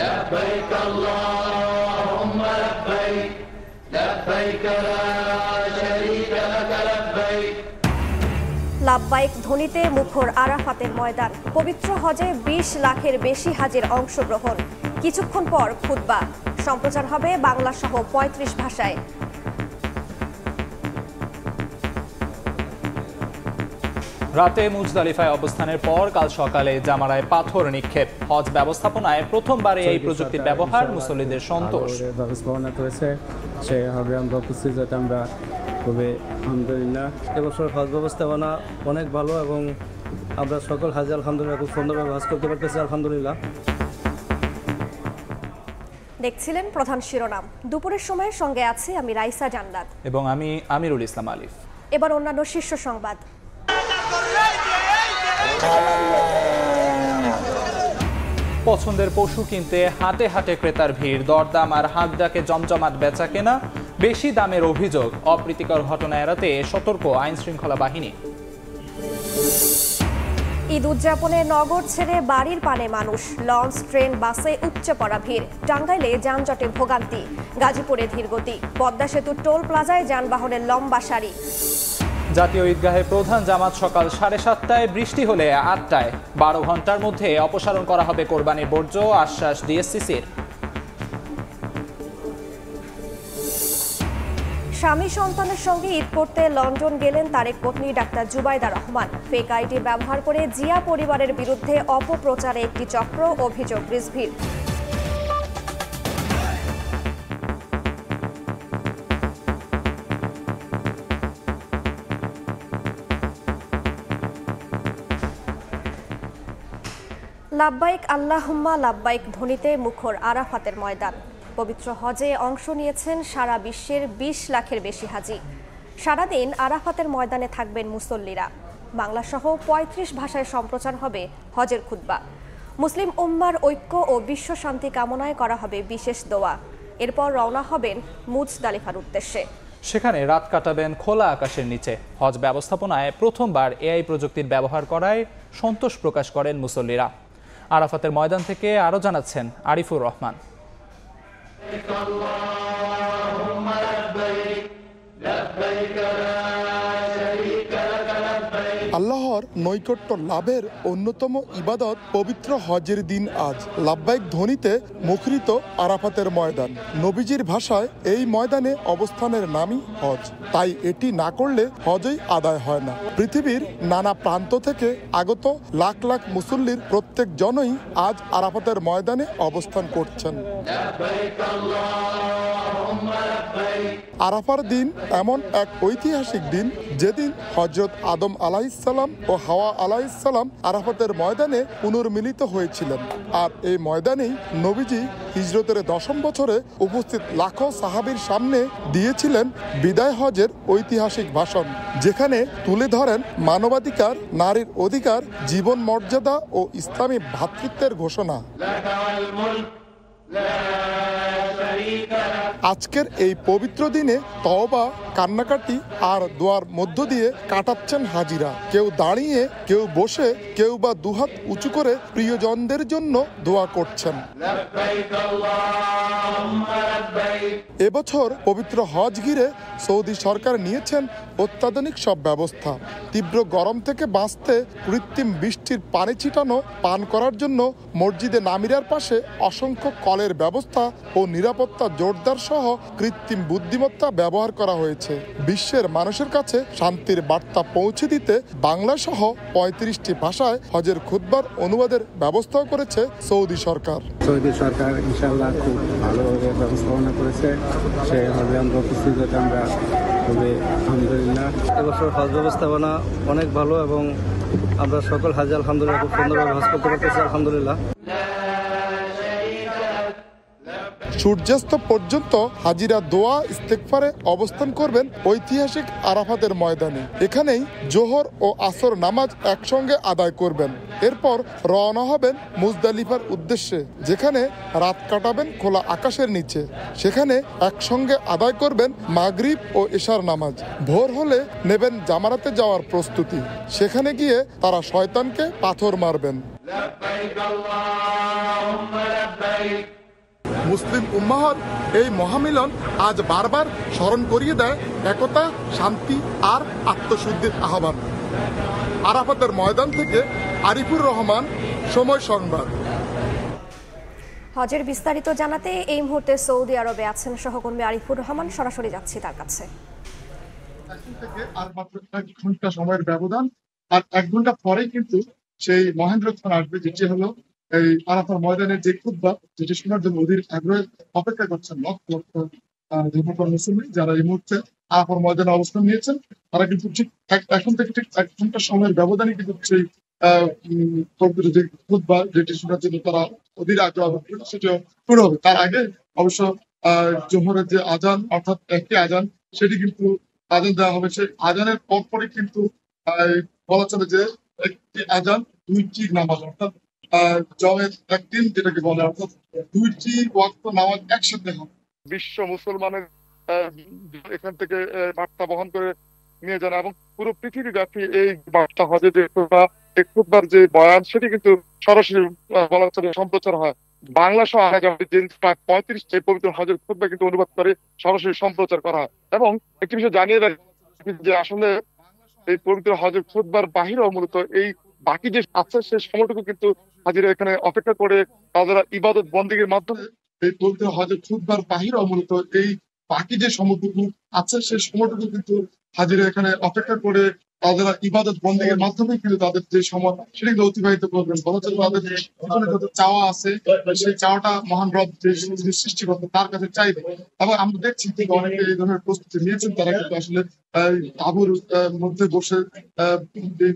لبيك اللهم لبيك لبيك لا شريك لك لبيك। লাব্বাইক ধ্বনিতে মুখর আরাফাতের ময়দান। পবিত্র হজে 20 লাখের বেশি হাজির অংশগ্রহণ। কিছুক্ষণ পর খুতবা সম্প্রচার হবে বাংলা সহ 35 ভাষায়। রাতে মুজদালিফায় অবস্থানের পর কাল সকালে জামারায় পাথর নিক্ষেপ। হজ ব্যবস্থাপনায় প্রথমবার এই প্রযুক্তির ব্যবহার, মুসল্লিদের সন্তোষ। ব্যবস্থাপনা করেছে সেভাবে আমরা উপস্থিত হতে আমরা খুবই আলহামদুলিল্লাহ। এবছর হজ ব্যবস্থাপনা অনেক ভালো এবং আমরা সকল হাজি আলহামদুলিল্লাহ খুব সুন্দরভাবে হজ করতে পারতেছি আলহামদুলিল্লাহ। দেখছিলেন প্রধান শিরোনাম। দুপুরের সময়ের সঙ্গে আছি আমি রাইসা জান্নাত এবং আমি আমিরুল ইসলাম আলিফ। এবার অন্যান্য শীর্ষ সংবাদ। পছন্দের পশু কিনতে হাটে হাটে ক্রেতার ভিড়, দরদাম আর হাঁক ডাকে জমজমাট বেচা কেনা। বেশি দামের অভিযোগ, অপ্রীতিকর ঘটনা এড়াতে সতর্ক আইন শৃঙ্খলা বাহিনী। ঈদ উদযাপনে নগর ছেড়ে বাড়ির পানে মানুষ। লঞ্চ, ট্রেন, বাসে উপচে পড়া ভিড়। টাঙ্গাইলে যানজটে ভোগান্তি, গাজীপুরে ধীরগতি। পদ্মা সেতুর টোল প্লাজায় যানবাহনের লম্বা সারি। জাতীয় ঈদগাহে প্রধান জামাত সকাল 7:30টায়, বৃষ্টি হলে 8টায়। 12 ঘন্টার মধ্যে অপসারণ করা হবে কোরবানির বর্জ্য, আশ্বাস ডিএসসিসির। স্বামী সন্তানের সঙ্গে ঈদ করতে লন্ডন গেলেন তারেক পত্নী doctor Zubaida Rahman. Fake ID ব্যবহার করে জিয়া পরিবারের বিরুদ্ধে অপপ্রচারে একটি চক্র, অভিযোগ রিজভির। লাব্বাইক আল্লাহুম্মা লাব্বাইক ধ্বনিতে মুখর আরাফাতের ময়দান। পবিত্র হজে অংশ নিয়েছেন সারা বিশ্বের 20 লাখের বেশি হাজি। সারাদিন আরাফাতের ময়দানে থাকবেন মুসল্লিরা। বাংলা সহ 35 ভাষায় সম্প্রচার হবে হজের খুতবা। মুসলিম উম্মার ঐক্য ও বিশ্ব শান্তি কামনায় করা হবে বিশেষ দোয়া। এরপর রওনা হবেন মুজদালিফার উদ্দেশ্যে। সেখানে রাত কাটাবেন খোলা আকাশের নিচে। হজ ব্যবস্থাপনায় প্রথমবার এআই প্রযুক্তির ব্যবহার করায় সন্তোষ প্রকাশ করেন মুসল্লিরা। আরাফাতের ময়দান থেকে আরো জানাচ্ছেন আরিফুর রহমান। আল্লাহর নৈকট্য লাভের অন্যতম ইবাদত পবিত্র হজের দিন আজ। লাব্বাইক ধ্বনিতে মুখরিত আরাফাতের ময়দান। নবীজির ভাষায় এই ময়দানে অবস্থানের নামই হজ। তাই এটি না করলে হজই আদায় হয় না। পৃথিবীর নানা প্রান্ত থেকে আগত লাখ লাখ মুসল্লির প্রত্যেক জনই আজ আরাফাতের ময়দানে অবস্থান করছেন। আরাফার দিন এমন এক ঐতিহাসিক দিন যেদিন হযরত আদম আলাইহিসসালাম ও হাওয়া আলাইহিসসালাম আরাফাতের ময়দানে পুনর্মিলিত হয়েছিলেন। আর এই ময়দানেই নবীজি হিজরতের 10ম বছরে উপস্থিত লাখো সাহাবীর সামনে দিয়েছিলেন বিদায় হজের ঐতিহাসিক ভাষণ, যেখানে তুলে ধরেন মানবাধিকার, নারীর অধিকার, জীবন মর্যাদা ও ইসলামী ভ্রাতৃত্বের ঘোষণা। আজকের এই পবিত্র দিনে তওবা, কান্নাকাটি আর দোয়ার মধ্য দিয়ে কাটাচ্ছেন হাজিরা। কেউ দাঁড়িয়ে, কেউ বসে, কেউ বা দুহাত উঁচু করে প্রিয়জনদের জন্য দোয়া করছেন। এবছর পবিত্র হজ ঘিরে সৌদি সরকার নিয়েছেন অত্যাধুনিক সব ব্যবস্থা। তীব্র গরম থেকে বাঁচতে কৃত্রিম বৃষ্টির পানি ছিটানো, পান করার জন্য মসজিদে নামিরার পাশে অসংখ্য কলের ব্যবস্থা ও নিরাপত্তা জোরদার সহ কৃত্রিম বুদ্ধিমত্তা ব্যবহার করা হয়েছে। বিশ্বের মানুষের কাছে শান্তির বার্তা পৌঁছে দিতে বাংলা সহ 35টি ভাষায় হজের খুতবার অনুবাদের ব্যবস্থাও করেছে সৌদি সরকার। সৌদি সরকার ইনশাআল্লাহ খুব ভালোভাবে ব্যবস্থাপনা করেছে, সেভাবে আমরা উপস্থিত হতে আমরা খুবই আলহামদুলিল্লাহ। এবছর হজ ব্যবস্থাপনা অনেক ভালো এবং আমরা সকল হাজি আলহামদুলিল্লাহ খুব সুন্দরভাবে হজ করতে পারতেছি আলহামদুলিল্লাহ। সূর্যাস্ত পর্যন্ত হাজিরা দোয়া ইস্তেগফারে অবস্থান করবেন ঐতিহাসিক আরাফাতের ময়দানে। এখানেই জোহর ও আসর নামাজ একসঙ্গে আদায় করবেন। এরপর রওনা হবেন মুজদালিফার উদ্দেশ্যে, যেখানে রাত কাটাবেন খোলা আকাশের নিচে। সেখানে একসঙ্গে আদায় করবেন মাগরিব ও এশার নামাজ। ভোর হলে নেবেন জামারাতে যাওয়ার প্রস্তুতি। সেখানে গিয়ে তারা শয়তানকে পাথর মারবেন। لبيك اللهم لبيك। মুসলিম উম্মাহর এই মহামিলন আজ বারবার স্মরণ করিয়ে দেয় একতা, শান্তি আর আত্মশুদ্ধির আহ্বান। আরাফাতের ময়দান থেকে আরিফুর রহমান, সময় সংবাদ। হজের বিস্তারিত জানাতে এই মুহূর্তে সৌদি আরবে আছেন সহকর্মী আরিফুর রহমান, সরাসরি যাচ্ছি তার কাছে। এখন থেকে আর মাত্র 1 ঘন্টা সময়ের ব্যবধান, আর 1 ঘন্টা পরেই কিন্তু সেই মহেন্দ্রক্ষণ আসবে, যেটি হলো এই আরাফার ময়দানের যে খুতবা, যেটি শোনার জন্য অধীর আগ্রহে অপেক্ষা করছেন লক্ষ লক্ষ ধর্মপ্রাণ মুসলমান যারা এই মুহূর্তে আরাফার ময়দানে অবস্থান নিয়েছেন। তারা কিন্তু ঠিক এখন থেকে ঠিক 1 ঘন্টা সময়ের ব্যবধানে কিন্তু সেই যে খুতবা, যেটি শোনার জন্য তারা অধীর আগ্রহ সেটিও শুরু হবে। তার আগে অবশ্য জোহরের যে আজান, অর্থাৎ একটি আজান, সেটি কিন্তু আজান দেওয়া হবে। সেই আজানের পরপরই কিন্তু বলা চলে যে একটি আজান 2টি নামাজ, অর্থাৎ জমের একদিন যেটাকে বলে, অর্থাৎ 2টি ওয়াক্ত নামাজ একসাথে হবে। বিশ্ব মুসলমানের এখান থেকে বার্তা বহন করে নিয়ে যান এবং পুরো পৃথিবী ব্যাপী এই বার্তা হজে যে খুতবার যে বয়ান, সেটি কিন্তু সরাসরি বলা চলে সম্প্রচার হয়। বাংলা সহ আগামী দিন প্রায় 35টি পবিত্র হজের খুতবা কিন্তু অনুবাদ করে সরাসরি সম্প্রচার করা হয়। এবং একটি বিষয় জানিয়ে রাখি যে আসলে এই পবিত্র হজের খুতবার বাহিরেও মূলত এই বাকি যে আছে সেই সময়টুকু কিন্তু হাজিরা এখানে অপেক্ষা করে তাদের ইবাদত বন্দেগীর মাধ্যমে এই পবিত্র হজের খুতবার বাহিরেও মূলত এই বাকি যে সময়টুকু আছে সেই সময়টুকু কিন্তু হাজিরা এখানে অপেক্ষা করে তাদের ইবাদত বন্দেগীর মাধ্যমে কিন্তু তাদের যে সময় সেটা কিন্তু অতিবাহিত করবেন। বলা চলে তাদের জীবনে যত চাওয়া আছে সেই চাওয়াটা মহান রব যে সৃষ্টিকর্তা তার কাছে চাইবে। এবং আমরা দেখছি যে অনেকে এই ধরনের প্রস্তুতি নিয়েছেন, তারা কিন্তু আসলে তাঁবুর মধ্যে বসে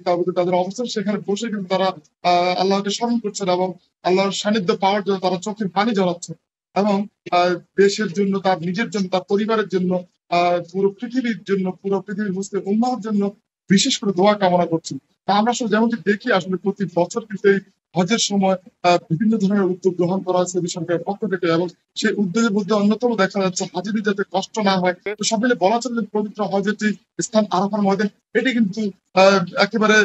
তাঁবুতে তাদের অবস্থান, সেখানে বসে কিন্তু তারা আল্লাহকে স্মরণ করছেন এবং আল্লাহর সান্নিধ্য পাওয়ার জন্য তারা চোখের পানি ঝরাচ্ছেন এবং দেশের জন্য, তার নিজের জন্য, তার পরিবারের জন্য, পুরো পৃথিবীর জন্য, পুরো পৃথিবীর মুসলিম উম্মাহর জন্য বিশেষ করে দোয়া কামনা করছেন। তা আমরা আসলে যেমনটি দেখি আসলে প্রতি বছর কিন্তু এই হজের সময় বিভিন্ন ধরনের উদ্যোগ গ্রহণ করা হয়েছে সরকারের পক্ষ থেকে, এবং সেই উদ্যোগের মধ্যে অন্যতম দেখা যাচ্ছে হাজিদের যাতে কষ্ট না হয়। তো সব মিলে বলা চলে পবিত্র হজের যে স্থান আরাফার ময়দান, এটি কিন্তু একেবারে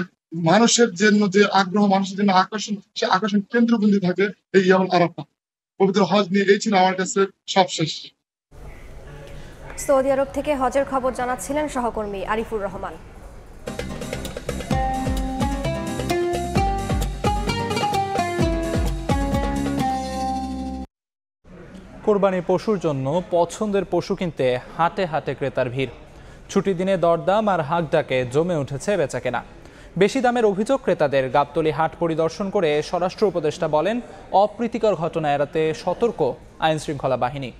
মানুষের জন্য যে আগ্রহ, মানুষের জন্য আকর্ষণ, সে আকর্ষণ কেন্দ্রবিন্দু থাকে এই ইয়াউম আরাফা। পবিত্র হজ নিয়ে এই ছিল আমার কাছে সবশেষ। সৌদি আরব থেকে হজের খবর জানাচ্ছিলেন সহকর্মী আরিফুর রহমান। কোরবানি পশুর জন্য পছন্দের পশু কিনতে হাটে হাটে ক্রেতার ভিড়। ছুটির দিনে দরদাম আর হাঁক ডাকে জমে উঠেছে বেচাকেনা। বেশি দামের অভিযোগ ক্রেতাদের। গাবতলী হাট পরিদর্শন করে স্বরাষ্ট্র উপদেষ্টা বলেন, অপ্রীতিকর ঘটনা এড়াতে সতর্ক আইন শৃঙ্খলা বাহিনী।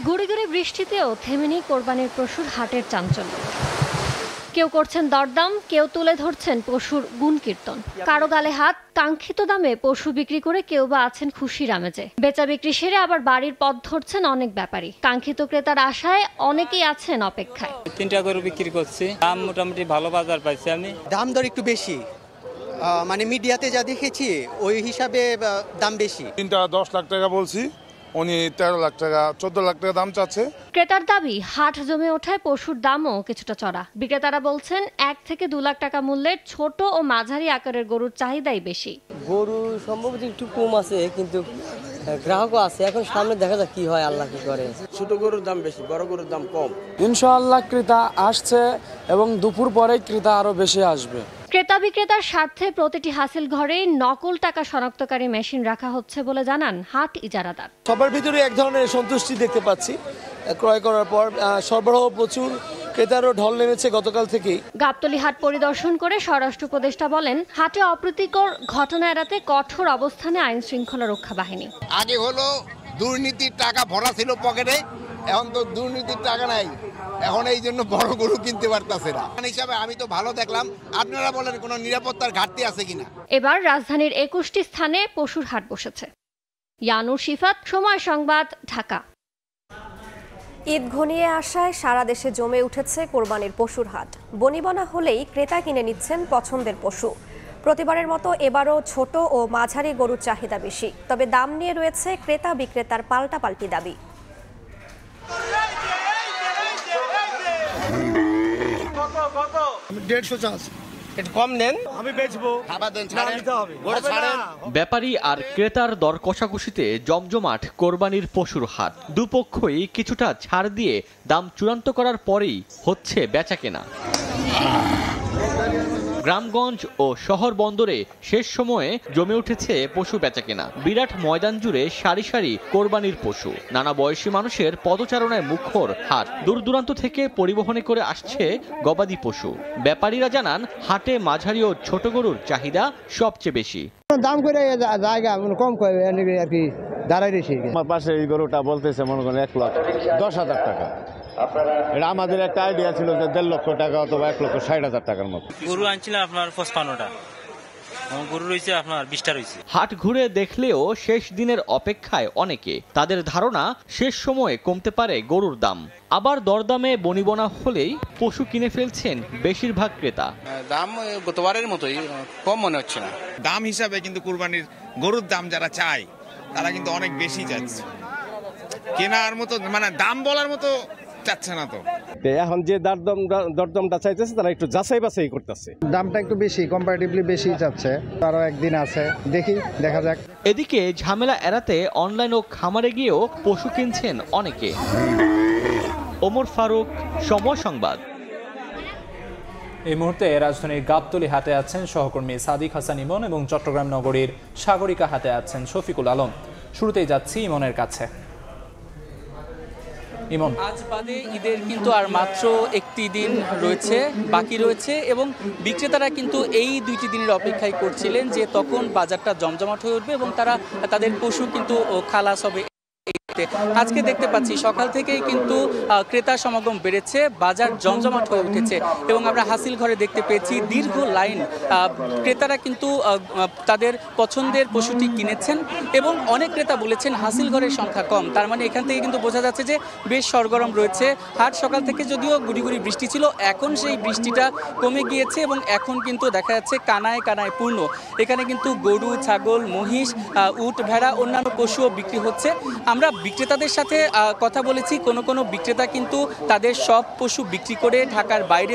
গুড়ি গুড়ি বৃষ্টিতেও থেমেনি কোরবানির পশুর হাটের চাঞ্চল্য। কেউ করছেন দরদাম, কেউ তুলে ধরছেন পশুর গুণ কীর্তন। কারো গালে হাত, কাঙ্ক্ষিত দামে পশু বিক্রি করে কেউ বা আছেন খুশির আমেজে। বেচা বিক্রি সেরে আবার বাড়ির পথ ধরছেন অনেক ব্যাপারী। কাঙ্ক্ষিত ক্রেতার আশায় অনেকেই আছেন অপেক্ষায়। 3টা গরু বিক্রি করছি, দাম মোটামুটি ভালো বাজার পাইছি আমি। দাম দর একটু বেশি, মানে মিডিয়াতে যা দেখেছি ওই হিসাবে দাম বেশি। 3টা 10 লাখ টাকা বলছি, উনি 13 লাখ টাকা 14 লাখ টাকা দাম চাচ্ছে। ক্রেতার দাবি, হাট জমে ওঠায় পশুর দামও কিছুটা চড়া। বিক্রেতারা বলছেন 1 থেকে 2 লাখ টাকা মূল্যের ছোট ও মাঝারি আকারের গরুর চাহিদাই বেশি। গরু সম্ভবত একটু কম আছে, কিন্তু গ্রাহকও আছে। এখন সামনে দেখা যাক কি হয়, আল্লাহ কি করে। ছোট গরুর দাম বেশি, বড় গরুর দাম কম। ইনশাআল্লাহ ক্রেতা আসছে এবং দুপুর পরে ক্রেতা আরো বেশি আসবে। ক্রেতা বিক্রেতার স্বার্থে প্রতিটি হাসিল ঘরে নকল টাকা শনাক্তকারী মেশিন রাখা হচ্ছে বলে জানান হাট ইজারাদার। সবার ভিতরে এক ধরনের সন্তুষ্টি দেখতে পাচ্ছি ক্রয় করার পর। সরবরাহ প্রচুর, ক্রেতারও ঢল নেমেছে গতকাল থেকেই। গাবতলী হাট পরিদর্শন করে স্বরাষ্ট্র উপদেষ্টা বলেন, হাটে অপ্রীতিকর ঘটনা এড়াতে কঠোর অবস্থানে আইন শৃঙ্খলা রক্ষা বাহিনী। আগে হলো দুর্নীতির টাকা ভরা ছিল পকেটে, এখন তো দুর্নীতির টাকা নাই, এখন এই জন্য বড় গরু কিনতে পারতেছে না। হিসাবে আমি তো ভালো দেখলাম, আপনারা বলেন কোনো নিরাপত্তার ঘাটতি আছে কিনা। এবার রাজধানীর 21টি স্থানে পশুর হাট বসেছে। ইয়ানুর শিফাত, সময় সংবাদ, ঢাকা। ঈদ ঘনিয়ে আসায় সারা দেশে জমে উঠেছে কোরবানির পশুর হাট। বনিবনা হলেই ক্রেতা কিনে নিচ্ছেন পছন্দের পশু। প্রতিবারের মতো এবারও ছোট ও মাঝারি গরুর চাহিদা বেশি, তবে দাম নিয়ে রয়েছে ক্রেতা বিক্রেতার পাল্টাপাল্টি দাবি। 150 চাষ একটু কম নেন, আমি বেচবো। ব্যাপারী আর ক্রেতার দর কষাকষিতে জমজমাট কোরবানির পশুর হাট। দুপক্ষই কিছুটা ছাড় দিয়ে দাম চূড়ান্ত করার পরেই হচ্ছে বেচাকেনা। গ্রামগঞ্জ ও শহর বন্দরে শেষ সময়ে জমে উঠেছে পশু বেচাকেনা। বিরাট ময়দান জুড়ে সারি সারি কোরবানির পশু। নানা বয়সী মানুষের পদচারণায় মুখর হাট। দূর দূরান্ত থেকে পরিবহনে করে আসছে গবাদি পশু। ব্যাপারীরা জানান, হাটে মাঝারি ও ছোট গরুর চাহিদা সবচেয়ে বেশি। দাম করে জায়গা কম করে আর কি দাঁড়াই রয়েছে। আমার পাশে এই গরুটা বলতেছে মনে করেন 1,10,000 টাকা। এটা আমাদের একটা আইডিয়া ছিল যে 1.5 লক্ষ টাকা অথবা 1,60,000 টাকার মতো। গরু আনছিলাম আপনার 55টা, গরু রয়েছে আপনার 20টা রয়েছে। হাট ঘুরে দেখলেও শেষ দিনের অপেক্ষায় অনেকে। তাদের ধারণা শেষ সময়ে কমতে পারে গরুর দাম। আবার দরদামে বনিবনা হলেই পশু কিনে ফেলছেন বেশিরভাগ ক্রেতা। দাম গতবারের মতোই, কম মনে হচ্ছে না। দাম হিসাবে কিন্তু কুরবানির গরুর দাম যারা চায় তারা কিন্তু অনেক বেশি যাচ্ছে, কেনার মতো মানে দাম বলার মতো চাচ্ছে না। তো এখন যে দরদামটা চাইতেছে তারা একটু যাচাই বাছাই করতেছে। দামটা একটু বেশি, কম্পারেটিভলি বেশি চাচ্ছে। আরো একদিন আছে, দেখা যাক। এদিকে ঝামেলা এড়াতে অনলাইন ও খামারে গিয়েও পশু কিনছেন অনেকে। ওমর ফারুক, সময় সংবাদ। এই মুহূর্তে রাজধানীর গাবতলী হাটে আছেন সহকর্মী সাদিক হাসান ইমন এবং চট্টগ্রাম নগরীর সাগরিকা হাটে আছেন শফিকুল আলম। শুরুতেই যাচ্ছি ইমনের কাছে। ইমন, আজ বাদে ঈদের কিন্তু আর মাত্র একটি দিন রয়েছে, বাকি রয়েছে, এবং বিক্রেতারা কিন্তু এই 2টি দিনের অপেক্ষায় করছিলেন যে তখন বাজারটা জমজমাট হয়ে উঠবে এবং তারা তাদের পশু কিন্তু খালাস হবে। আজকে দেখতে পাচ্ছি সকাল থেকেই কিন্তু ক্রেতা সমাগম বেড়েছে, বাজার জমজমাট হয়ে উঠেছে এবং আমরা হাসিল ঘরে দেখতে পেয়েছি দীর্ঘ লাইন। ক্রেতারা কিন্তু তাদের পছন্দের পশুটি কিনেছেন এবং অনেক ক্রেতা বলেছেন হাসিল ঘরের সংখ্যা কম। তার মানে এখান থেকে কিন্তু বোঝা যাচ্ছে যে বেশ সরগরম রয়েছে হাট। সকাল থেকে যদিও গুড়ি গুড়ি বৃষ্টি ছিল, এখন সেই বৃষ্টিটা কমে গিয়েছে এবং এখন কিন্তু দেখা যাচ্ছে কানায় কানায় পূর্ণ। এখানে কিন্তু গরু, ছাগল, মহিষ, উট, ভেড়া, অন্যান্য পশুও বিক্রি হচ্ছে। আমরা বিক্রেতাদের সাথে কথা বলেছি, কোনো বিক্রেতা কিন্তু তাদের সব পশু বিক্রি করে ঢাকার বাইরে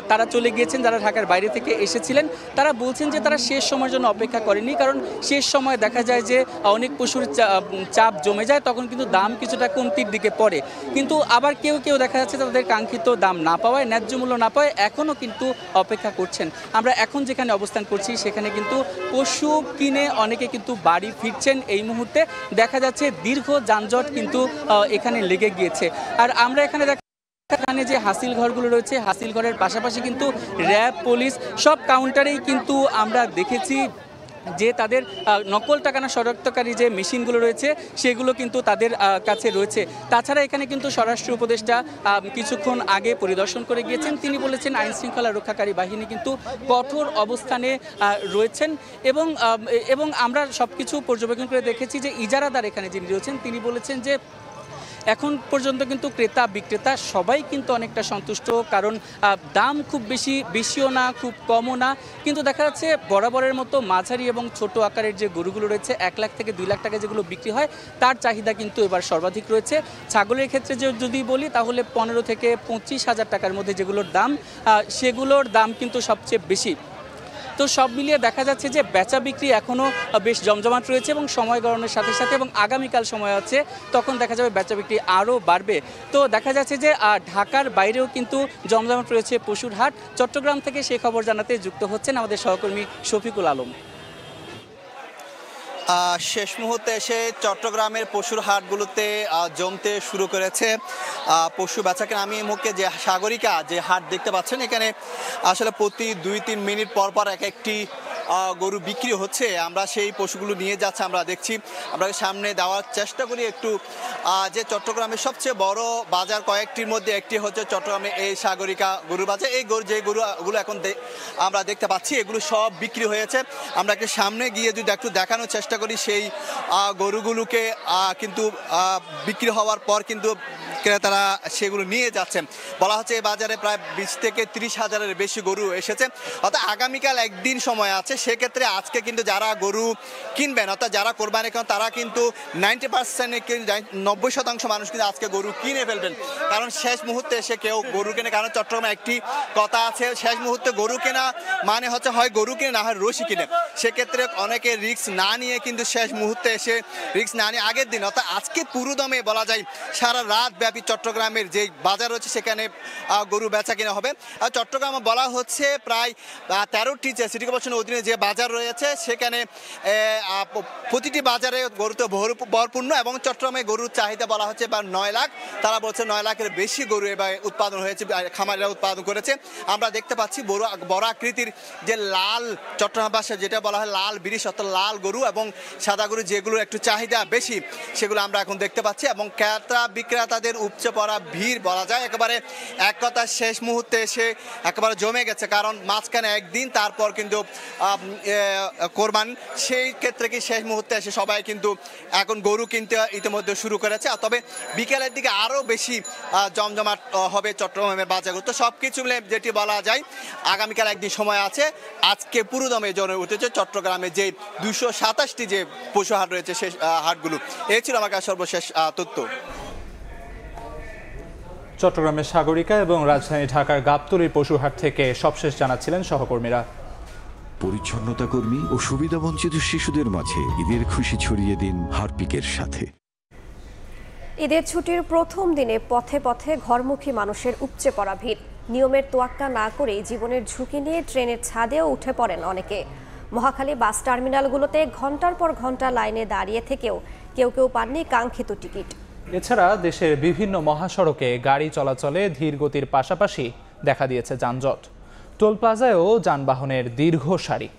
তারা চলে গিয়েছেন। যারা ঢাকার বাইরে থেকে এসেছিলেন তারা বলছেন যে তারা শেষ সময়ের জন্য অপেক্ষা করেনি, কারণ শেষ সময় দেখা যায় যে অনেক পশুর চাপ জমে যায়, তখন কিন্তু দাম কিছুটা কমতির দিকে পড়ে। কিন্তু আবার কেউ দেখা যাচ্ছে তাদের কাঙ্ক্ষিত দাম না পাওয়ায়, ন্যায্য মূল্য না পাওয়ায় এখনও কিন্তু অপেক্ষা করছেন। আমরা এখন যেখানে অবস্থান করছি সেখানে কিন্তু পশু কিনে অনেকে কিন্তু বাড়ি ফিরছেন। এই মুহূর্তে দেখা যাচ্ছে দীর্ঘ যানজট কিন্তু এখানে লেগে গিয়েছে। আর আমরা এখানে যে হাসিল ঘরগুলো রয়েছে, হাসিল ঘরের পাশাপাশি কিন্তু র্যাব, পুলিশ সব কাউন্টারেই কিন্তু আমরা দেখেছি যে তাদের নকল টাকানা শনাক্তকারী যে মেশিনগুলো রয়েছে সেগুলো কিন্তু তাদের কাছে রয়েছে। তাছাড়া এখানে কিন্তু স্বরাষ্ট্র উপদেষ্টা কিছুক্ষণ আগে পরিদর্শন করে গিয়েছেন। তিনি বলেছেন আইন শৃঙ্খলা রক্ষাকারী বাহিনী কিন্তু কঠোর অবস্থানে রয়েছেন এবং আমরা সব কিছু পর্যবেক্ষণ করে দেখেছি যে ইজারাদার এখানে যিনি রয়েছেন তিনি বলেছেন যে এখন পর্যন্ত কিন্তু ক্রেতা বিক্রেতা সবাই কিন্তু অনেকটা সন্তুষ্ট, কারণ দাম খুব বেশিও না, খুব কমও না। কিন্তু দেখা যাচ্ছে বরাবরের মতো মাঝারি এবং ছোট আকারের যে গরুগুলো রয়েছে 1 লাখ থেকে 2 লাখ টাকা যেগুলো বিক্রি হয় তার চাহিদা কিন্তু এবার সর্বাধিক রয়েছে। ছাগলের ক্ষেত্রে যদি বলি তাহলে 15 থেকে 25,000 টাকার মধ্যে যেগুলোর দাম, সেগুলোর দাম কিন্তু সবচেয়ে বেশি। তো সব মিলিয়ে দেখা যাচ্ছে যে বেচা বিক্রি এখনও বেশ জমজমাট রয়েছে এবং সময় গড়ানোর সাথে সাথে এবং আগামীকাল সময় আছে তখন দেখা যাবে বেচা বিক্রি আরও বাড়বে। তো দেখা যাচ্ছে যে ঢাকার বাইরেও কিন্তু জমজমাট রয়েছে পশুর হাট। চট্টগ্রাম থেকে সেই খবর জানাতে যুক্ত হচ্ছেন আমাদের সহকর্মী শফিকুল আলম। শেষ মুহূর্তে এসে চট্টগ্রামের পশুর হাটগুলোতে জমতে শুরু করেছে পশু বেচাকেনা। আমি মুখে যে সাগরিকা যে হাট দেখতে পাচ্ছেন, এখানে আসলে প্রতি 2-3 মিনিট পর একটি গরু বিক্রি হচ্ছে। আমরা সেই পশুগুলো নিয়ে যাচ্ছি, আমরা দেখছি, আমরা সামনে দেওয়ার চেষ্টা করি একটু। যে চট্টগ্রামের সবচেয়ে বড় বাজার কয়েকটির মধ্যে একটি হচ্ছে চট্টগ্রামে এই সাগরিকা গরু বাজার। এই যে গরুগুলো এখন আমরা দেখতে পাচ্ছি এগুলো সব বিক্রি হয়েছে। আমরা একটু সামনে গিয়ে যদি একটু দেখানোর চেষ্টা করি সেই গরুগুলোকে কিন্তু বিক্রি হওয়ার পর কিন্তু ক্রেতারা সেগুলো নিয়ে যাচ্ছেন। বলা হচ্ছে এই বাজারে প্রায় 20 থেকে 30 হাজারের বেশি গরু এসেছে। অর্থাৎ আগামীকাল একদিন সময় আছে, সেক্ষেত্রে আজকে কিন্তু যারা গরু কিনবেন অর্থাৎ যারা কোরবানি করেন তারা কিন্তু 90% মানুষ কিন্তু আজকে গরু কিনে ফেলবেন, কারণ শেষ মুহূর্তে এসে কেউ গরু কেনে। কারণ চট্টগ্রামে একটি কথা আছে, শেষ মুহূর্তে গরু কেনা মানে হচ্ছে হয় গরু কিনে না হয় রশি কিনে। সেক্ষেত্রে অনেকে রিস্ক না নিয়ে কিন্তু শেষ মুহূর্তে এসে রিস্ক না নিয়ে আগের দিন অর্থাৎ আজকে পুরোদমে বলা যায় সারা রাত ব্যাপী চট্টগ্রামের যে বাজার রয়েছে সেখানে গরু বেচা কিনা হবে। আর চট্টগ্রামে বলা হচ্ছে প্রায় 13টি যে সিটি কর্পোরেশনের অধীনে যে বাজার রয়েছে সেখানে প্রতিটি বাজারে গরুতে ভরপূর্ণ এবং চট্টগ্রামে গরুর চাহিদা বলা হচ্ছে বা 9 লাখ, তারা বলছে 9 লাখের বেশি গরু এবার উৎপাদন হয়েছে, খামারিরা উৎপাদন করেছে। আমরা দেখতে পাচ্ছি বড় আকৃতির যে লাল চট্টগ্রাম ভাষায় যেটা বলা হয় লাল বিরিশ অর্থাৎ লাল গরু এবং সাদা গরু যেগুলো একটু চাহিদা বেশি সেগুলো আমরা এখন দেখতে পাচ্ছি এবং ক্রেতা বিক্রেতাদের উপচে পড়া ভিড় বলা যায় একেবারে এক কথা শেষ মুহূর্তে এসে একেবারে জমে গেছে। কারণ মাঝখানে একদিন তারপর কিন্তু কোরবান, সেই ক্ষেত্রে কি শেষ মুহূর্তে এসে সবাই কিন্তু এখন গরু কিনতে ইতিমধ্যে শুরু করেছে। তবে বিকেলের দিকে আরও বেশি জমজমাট হবে চট্টগ্রামের বাজারগুলো। তো সব কিছু মিলে যেটি বলা যায় আগামীকাল একদিন সময় আছে। আজকে পুরোদমে জমে উঠেছে চট্টগ্রামে যে 227টি যে পশু হাট রয়েছে সেই হাটগুলো। এই ছিল আমার কাছে সর্বশেষ তথ্য। চট্টগ্রামের সাগরিকা এবং রাজধানী ঢাকার গাবতলীর পশুহাট থেকে সবশেষ জানাচ্ছিলেন সহকর্মীরা। পরিচ্ছন্নতা কর্মী ও সুবিধাবঞ্চিত শিশুদের মাঝে ঈদের খুশি ছড়িয়ে দিন হারপিকের সাথে। ঈদের ছুটির প্রথম দিনে পথে পথে ঘরমুখী মানুষের উপচে পড়া ভিড়। নিয়মের তোয়াক্কা না করেই জীবনের ঝুঁকি নিয়ে ট্রেনের ছাদেও উঠে পড়েন অনেকে। মহাখালী বাস টার্মিনালগুলোতে ঘন্টার পর ঘন্টা লাইনে দাঁড়িয়ে থেকেও কেউ কেউ পাননি কাঙ্ক্ষিত টিকিট। এছাড়া দেশের বিভিন্ন মহাসড়কে গাড়ি চলাচলে ধীর গতির পাশাপাশি দেখা দিয়েছে যানজট। টোল প্লাজায়ও যানবাহনের দীর্ঘ সারি।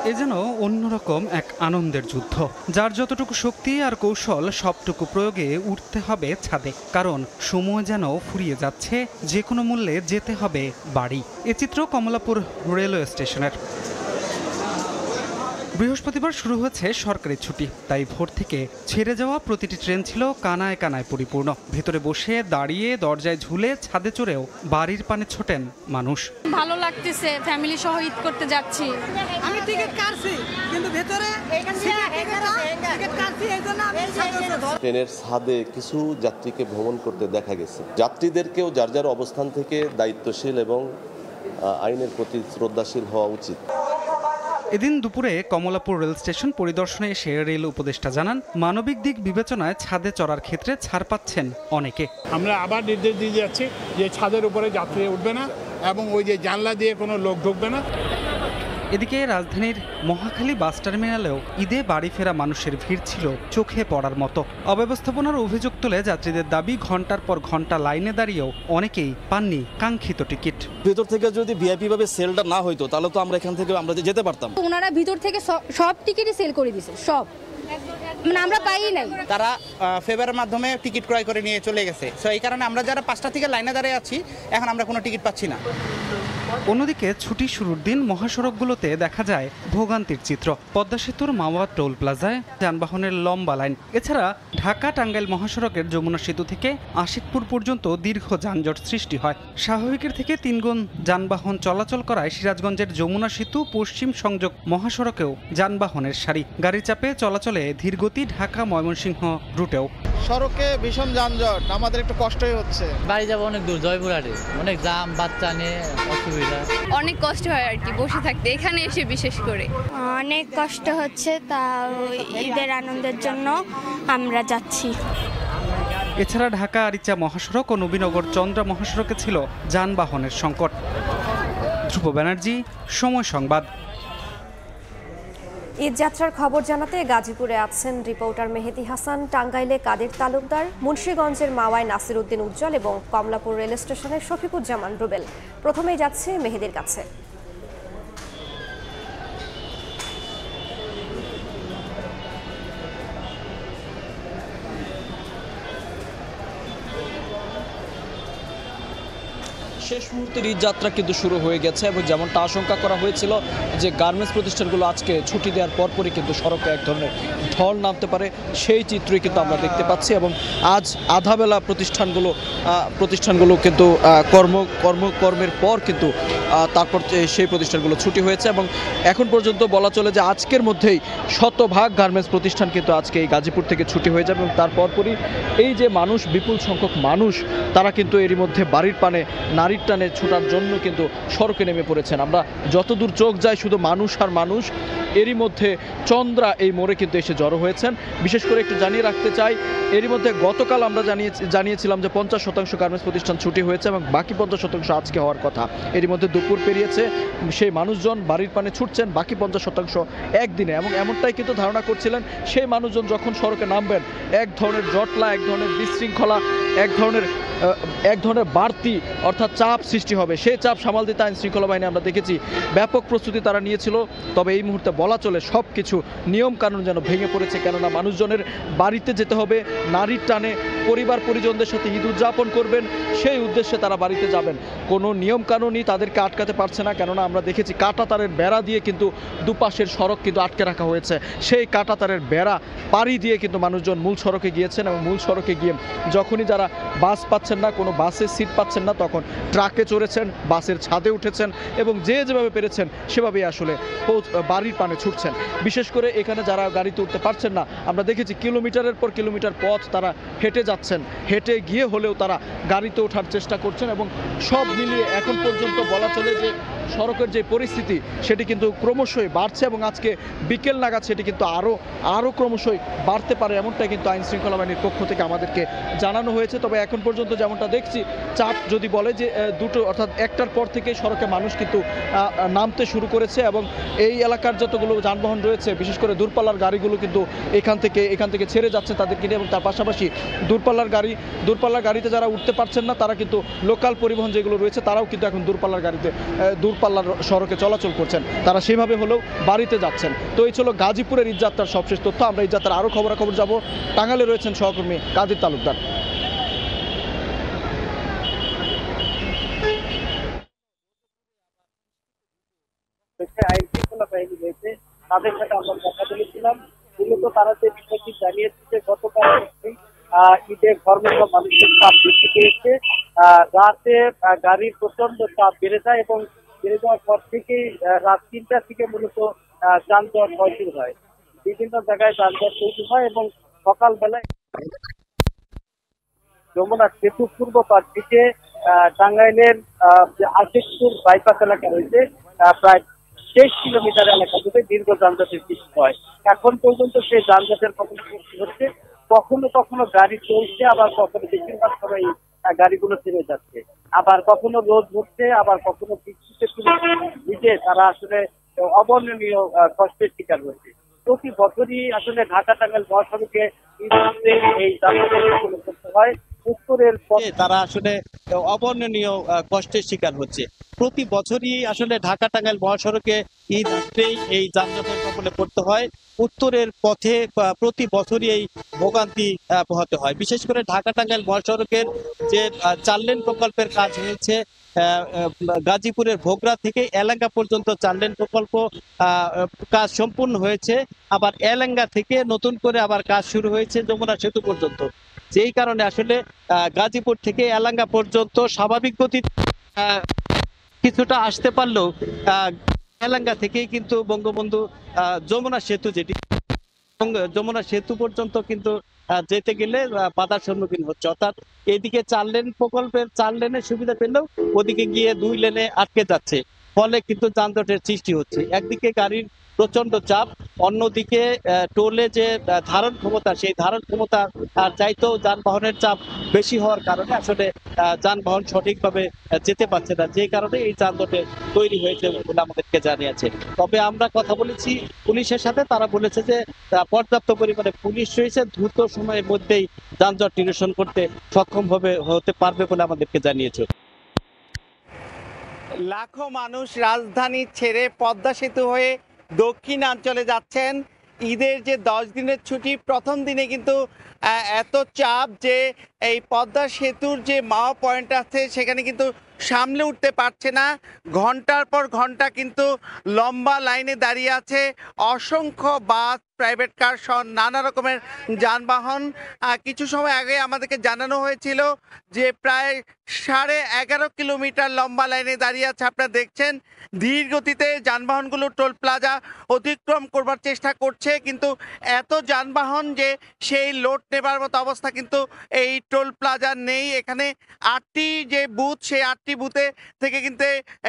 এ যেন অন্যরকম এক আনন্দের যুদ্ধ, যার যতটুকু শক্তি আর কৌশল সবটুকু প্রয়োগে উঠতে হবে ছাদে, কারণ সময় যেন ফুরিয়ে যাচ্ছে, যে কোনো মূল্যে যেতে হবে বাড়ি। এ চিত্র কমলাপুর রেলওয়ে স্টেশনের। বৃহস্পতিবার শুরু হয়েছে সরকারি ছুটি, তাই ভোর থেকে ছেড়ে যাওয়া প্রতিটি ট্রেন ছিল কানায় কানায় পরিপূর্ণ। ভেতরে বসে দাঁড়িয়ে দরজায় ঝুলে ছাদে চড়েও বাড়ির পানে ছোটেন মানুষ। ভালো লাগতেছে, ফ্যামিলি সহ ঈদ করতে যাচ্ছি। আমি টিকিট কাটছি কিন্তু ভেতরে ট্রেনের ছাদে কিছু যাত্রীকে ভ্রমণ করতে দেখা গেছে। যাত্রীদেরকেও যার যার অবস্থান থেকে দায়িত্বশীল এবং আইনের প্রতি শ্রদ্ধাশীল হওয়া উচিত। এদিন দুপুরে কমলাপুর রেল স্টেশন পরিদর্শনে এসে রেল উপদেষ্টা জানান, মানবিক দিক বিবেচনায় ছাদে চড়ার ক্ষেত্রে ছাড় পাচ্ছেন অনেকে। আমরা আবার নির্দেশ দিয়ে যাচ্ছি যে ছাদের উপরে যাত্রী উঠবে না এবং ওই যে জানলা দিয়ে কোনো লোক ঢুকবে না। এদিকে রাজধানীর মহাখালী বাস টার্মিনালেও ঈদে বাড়ি ফেরা মানুষের ভিড় ছিল চোখে পড়ার মতো। অব্যবস্থাপনার অভিযোগ তুলে যাত্রীদের দাবি, ঘন্টার পর ঘন্টা লাইনে দাঁড়িয়েও অনেকেই পাননি কাঙ্ক্ষিত টিকিট। ভিতর থেকে যদি ভিআইপি ভাবে সেলটা না হইতো তাহলে তো আমরা এখান থেকে আমরা যেতে পারতাম। ওনারা ভিতর থেকে সব টিকিটই সেল করে দিয়েছে, সব মানে আমরা পাই নাই। তারা ফেভারের মাধ্যমে টিকিট ক্রয় করে নিয়ে চলে গেছে। সো এই কারণে আমরা যারা 5টা থেকে লাইনে দাঁড়িয়ে আছি এখন আমরা কোনো টিকিট পাচ্ছি না। অন্যদিকে ছুটি শুরুর দিন মহাসড়কগুলোতে দেখা যায় ভোগান্তির চিত্র। পদ্মা সেতুর মাওয়া টোল প্লাজায় যানবাহনের লম্বা লাইন। এছাড়া ঢাকা টাঙ্গাইল মহাসড়কের যমুনা সেতু থেকে আশিকপুর পর্যন্ত দীর্ঘ যানজট সৃষ্টি হয়। স্বাভাবিকের থেকে 3 গুণ যানবাহন চলাচল করায় সিরাজগঞ্জের যমুনা সেতু পশ্চিম সংযোগ মহাসড়কেও যানবাহনের সারি। গাড়ি চাপে চলাচলে ধীরগতি ঢাকা ময়মনসিংহ রুটেও। সড়কে ভীষণ যানজট, আমাদের একটু কষ্টই হচ্ছে। বাড়ি যাবো অনেক দূর, জয়পুরহাটে অনেক জাম, বাচ্চা নিয়ে অসুবিধা, অনেক কষ্ট হয় আর কি বসে থাকতে, এখানে এসে বিশেষ করে অনেক কষ্ট হচ্ছে। তা ঈদের আনন্দের জন্য আমরা যাচ্ছি। এছাড়া ঢাকা আরিচা মহাসড়ক ও নবীনগর চন্দ্রা মহাসড়কে ছিল যানবাহনের সংকট। ধ্রুব ব্যানার্জি, সময় সংবাদ। ঈদ যাত্রার খবর জানাতে গাজীপুরে আছেন রিপোর্টার মেহেদি হাসান, টাঙ্গাইলে কাদের তালুকদার, মুন্সিগঞ্জের মাওয়ায় নাসির উদ্দিন উজ্জ্বল এবং কমলাপুর রেল স্টেশনের শফিকুজ্জামান রুবেল। প্রথমেই যাচ্ছে মেহেদির কাছে। শেষ মুহূর্তের ঈদ যাত্রা কিন্তু শুরু হয়ে গেছে এবং যেমনটা আশঙ্কা করা হয়েছিল যে গার্মেন্টস প্রতিষ্ঠানগুলো আজকে ছুটি দেওয়ার পরপরই কিন্তু সড়কে এক ধরনের ঢল নামতে পারে, সেই চিত্রই কিন্তু আমরা দেখতে পাচ্ছি। এবং আজ আধাবেলা প্রতিষ্ঠানগুলো কিন্তু কর্মের পর কিন্তু তারপর সেই প্রতিষ্ঠানগুলো ছুটি হয়েছে এবং এখন পর্যন্ত বলা চলে যে আজকের মধ্যেই শতভাগ গার্মেন্টস প্রতিষ্ঠান কিন্তু আজকে এই গাজীপুর থেকে ছুটি হয়ে যাবে এবং তারপরই এই যে মানুষ, বিপুল সংখ্যক মানুষ, তারা কিন্তু এরই মধ্যে বাড়ির পানে নারীর টানে ছোটার জন্য কিন্তু সড়কে নেমে পড়েছেন। আমরা যতদূর চোখ যায় শুধু মানুষ আর মানুষ। এরই মধ্যে চন্দ্রা এই মোড়ে কিন্তু এসে জড়ো হয়েছেন। বিশেষ করে একটু জানিয়ে রাখতে চাই, এরই মধ্যে গতকাল আমরা জানিয়েছিলাম যে 50% গার্মেন্টস প্রতিষ্ঠান ছুটি হয়েছে এবং বাকি 50% আজকে হওয়ার কথা। এরই মধ্যে দুপুর পেরিয়েছে, সেই মানুষজন বাড়ির পানে ছুটছেন, বাকি 50% একদিনে। এবং এমনটাই কিন্তু ধারণা করছিলেন সেই মানুষজন যখন সড়কে নামবেন এক ধরনের জটলা, এক ধরনের বিশৃঙ্খলা, এক ধরনের বাড়তি অর্থাৎ চাপ সৃষ্টি হবে। সেই চাপ সামাল দিতে আইন শৃঙ্খলা বাহিনী আমরা দেখেছি ব্যাপক প্রস্তুতি তারা নিয়েছিল। তবে এই মুহূর্তে বলা চলে সব কিছু নিয়মকানুন যেন ভেঙে পড়েছে, কেননা মানুষজনের বাড়িতে যেতে হবে, নারীর টানে পরিবার পরিজনদের সাথে ঈদ উদযাপন করবেন, সেই উদ্দেশ্যে তারা বাড়িতে যাবেন। কোনো নিয়মকানুনই তাদেরকে আটকাতে পারছে না, কেননা আমরা দেখেছি কাঁটাতারের বেড়া দিয়ে কিন্তু দুপাশের সড়ক কিন্তু আটকে রাখা হয়েছে। সেই কাঁটাতারের বেড়া পাড়ি দিয়ে কিন্তু মানুষজন মূল সড়কে গিয়েছেন এবং মূল সড়কে গিয়ে যখনই যারা বাস পাচ্ছেন না, কোনো বাসের সিট পাচ্ছেন না, তখন ট্রাকে চড়েছেন, বাসের ছাদে উঠেছেন এবং যে যেভাবে পেরেছেন সেভাবেই আসলে বাড়ির পানে ছুটছেন। বিশেষ করে এখানে যারা গাড়িতে উঠতে পারছেন না, আমরা দেখেছি কিলোমিটারের পর কিলোমিটার পথ তারা হেঁটে যাচ্ছেন, হেঁটে গিয়ে হলেও তারা গাড়িতে ওঠার চেষ্টা করছেন। এবং সব মিলিয়ে এখন পর্যন্ত বলা চলে যে সড়কের যে পরিস্থিতি সেটি কিন্তু ক্রমশই বাড়ছে এবং আজকে বিকেল নাগাদ সেটি কিন্তু আরও ক্রমশই বাড়তে পারে, এমনটাই কিন্তু আইন শৃঙ্খলা বাহিনীর পক্ষ থেকে আমাদেরকে জানানো হয়েছে। তবে এখন পর্যন্ত যেমনটা দেখছি, চাপ যদি বলে যে দুটো অর্থাৎ একটার পর থেকে সড়কে মানুষ কিন্তু নামতে শুরু করেছে এবং এই এলাকার যতগুলো যানবাহন রয়েছে, বিশেষ করে দূরপাল্লার গাড়িগুলো কিন্তু এখান থেকে ছেড়ে যাচ্ছে তাদেরকে নিয়ে। এবং তার পাশাপাশি দূরপাল্লার গাড়িতে যারা উঠতে পারছেন না, তারা কিন্তু লোকাল পরিবহন যেগুলো রয়েছে তারাও কিন্তু এখন দূরপাল্লার সড়কে চলাচল করছেন, তারা সেইভাবে হলেও বাড়িতে যাচ্ছেন। তো এই ছিল গাজীপুরের ঈদযাত্রার সবশেষ তথ্য। আমরা ঈদযাত্রার আরও খবরাখবর যাব। টাঙ্গাইলে রয়েছেন সহকর্মী কাদির তালুকদার। আইন শৃঙ্খলা বাহিনী রয়েছে, তাদের সাথে আমরা কথা বলেছিলাম। মূলত তারা যে বিষয়টি জানিয়েছে যে গতকাল ঈদে ঘরমুখ মানুষের চাপ বৃদ্ধি পেয়েছে, রাতে গাড়ির প্রচন্ড চাপ বেড়ে যায় এবং বেড়ে যাওয়ার পর থেকেই রাত 3টা থেকে মূলত যানজট শুরু হয়, বিভিন্ন জায়গায় যানজট তৈরি হয় এবং সকালবেলায় যমুনা সেতু পূর্ব পাশ থেকে টাঙ্গাইলের যে আশিকপুর বাইপাস এলাকা রয়েছে প্রায় 6 কিলোমিটার এলাকা জুড়ে দীর্ঘ যানজটের সৃষ্টি হয়। এখন পর্যন্ত সেই যানজটের কখনো সৃষ্টি হচ্ছে, কখনো কখনো গাড়ি চলছে, আবার কখনো বেশিরভাগ সময় গাড়িগুলো থেমে যাচ্ছে, আবার কখনো রোদ উঠছে, আবার কখনো বৃষ্টিতে ভিজে তারা আসলে অবর্ণনীয় কষ্টের শিকার হচ্ছে। প্রতি বছরই আসলে ঢাকা টাঙ্গাইল মহাসড়কে এই যানজটের করতে হয়। উত্তরের তারা আসলে অবর্ণনীয় কষ্টের শিকার হচ্ছে। প্রতি বছরই আসলে ঢাকা টাঙ্গাইল মহাসড়কে ঈদ আসলেই এই যানজটের কবলে পড়তে হয়। উত্তরের পথে প্রতি বছরই এই ভোগান্তি পোহাতে হয়। বিশেষ করে ঢাকা টাঙ্গাইল মহাসড়কের যে 4 লেন প্রকল্পের কাজ হয়েছে, গাজীপুরের ভোগড়া থেকে এলাঙ্গা পর্যন্ত 4 লেন প্রকল্প কাজ সম্পূর্ণ হয়েছে। আবার এলাঙ্গা থেকে নতুন করে আবার কাজ শুরু হয়েছে যমুনা সেতু পর্যন্ত। যেই কারণে আসলে গাজীপুর থেকে এলাঙ্গা পর্যন্ত স্বাভাবিক গতি কিছুটা আসতে পারলেও এলাঙ্গা থেকেই কিন্তু বঙ্গবন্ধু যমুনা সেতু যেটি যমুনা সেতু পর্যন্ত কিন্তু যেতে গেলে বাধার সম্মুখীন হচ্ছে। অর্থাৎ এদিকে 4 লেন প্রকল্পের 4 লেনের সুবিধা পেলেও ওদিকে গিয়ে 2 লেনে আটকে যাচ্ছে, ফলে কিন্তু যানজটের সৃষ্টি হচ্ছে। একদিকে গাড়ির প্রচন্ড চাপ, অন্যদিকে টোলে যে ধারণ ক্ষমতা, সেই ধারণ ক্ষমতা আর চাইতেও যানবাহনের চাপ বেশি হওয়ার কারণে আসলে যানবাহন সঠিকভাবে যেতে পারছে না, যে কারণে এই যানজটে তৈরি হয়েছে বলে আমাদেরকে জানিয়েছে। তবে আমরা কথা বলেছি পুলিশের সাথে, তারা বলেছে যে পর্যাপ্ত পরিমাণে পুলিশ রয়েছে, দ্রুত সময়ের মধ্যেই যানজট নিরসন করতে সক্ষম হতে পারবে বলে আমাদেরকে জানিয়েছে। লাখো মানুষ রাজধানী ছেড়ে পদ্মা সেতু হয়ে দক্ষিণাঞ্চলে যাচ্ছেন। ঈদের যে 10 দিনের ছুটি, প্রথম দিনে কিন্তু এত চাপ যে এই পদ্মা সেতুর যে মাওয়া পয়েন্ট আছে সেখানে কিন্তু সামলে উঠতে পারছে না। ঘন্টার পর ঘন্টা কিন্তু লম্বা লাইনে দাঁড়িয়ে আছে অসংখ্য বাস, প্রাইভেট কার সহ নানা রকমের যানবাহন। কিছু সময় আগে আমাদেরকে জানানো হয়েছিল যে প্রায় 11.5 কিলোমিটার লম্বা লাইনে দাঁড়িয়ে আছে। আপনারা দেখছেন ধীর গতিতে যানবাহনগুলো টোল প্লাজা অতিক্রম করবার চেষ্টা করছে, কিন্তু এত যানবাহন যে সেই লোড নেবার মতো অবস্থা কিন্তু এই টোল প্লাজা নেই। এখানে 8টি যে বুথ, সেই 8টি বুথে থেকে কিন্তু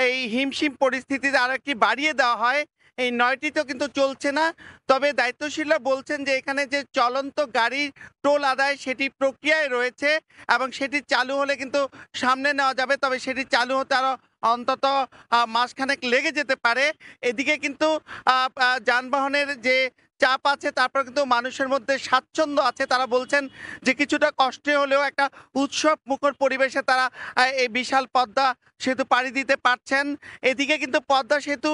এই হিমশিম পরিস্থিতিতে আরো একটি বাড়িয়ে দেওয়া হয়। এই 9টিতেও কিন্তু চলছে না। তবে দায়িত্বশীলরা বলছেন যে এখানে যে চলন্ত গাড়ির টোল আদায় সেটি প্রক্রিয়ায় রয়েছে এবং সেটি চালু হলে কিন্তু সামনে নেওয়া যাবে। তবে সেটি চালু হতে আরো অন্তত মাসখানেক লেগে যেতে পারে। এদিকে কিন্তু যানবাহনের যে চাপ আছে, তারপর কিন্তু মানুষের মধ্যে স্বাচ্ছন্দ্য আছে। তারা বলছেন যে কিছুটা কষ্টে হলেও একটা উৎসব মুখর পরিবেশে তারা এই বিশাল পদ্মা সেতু পাড়ি দিতে পারছেন। এদিকে কিন্তু পদ্মা সেতু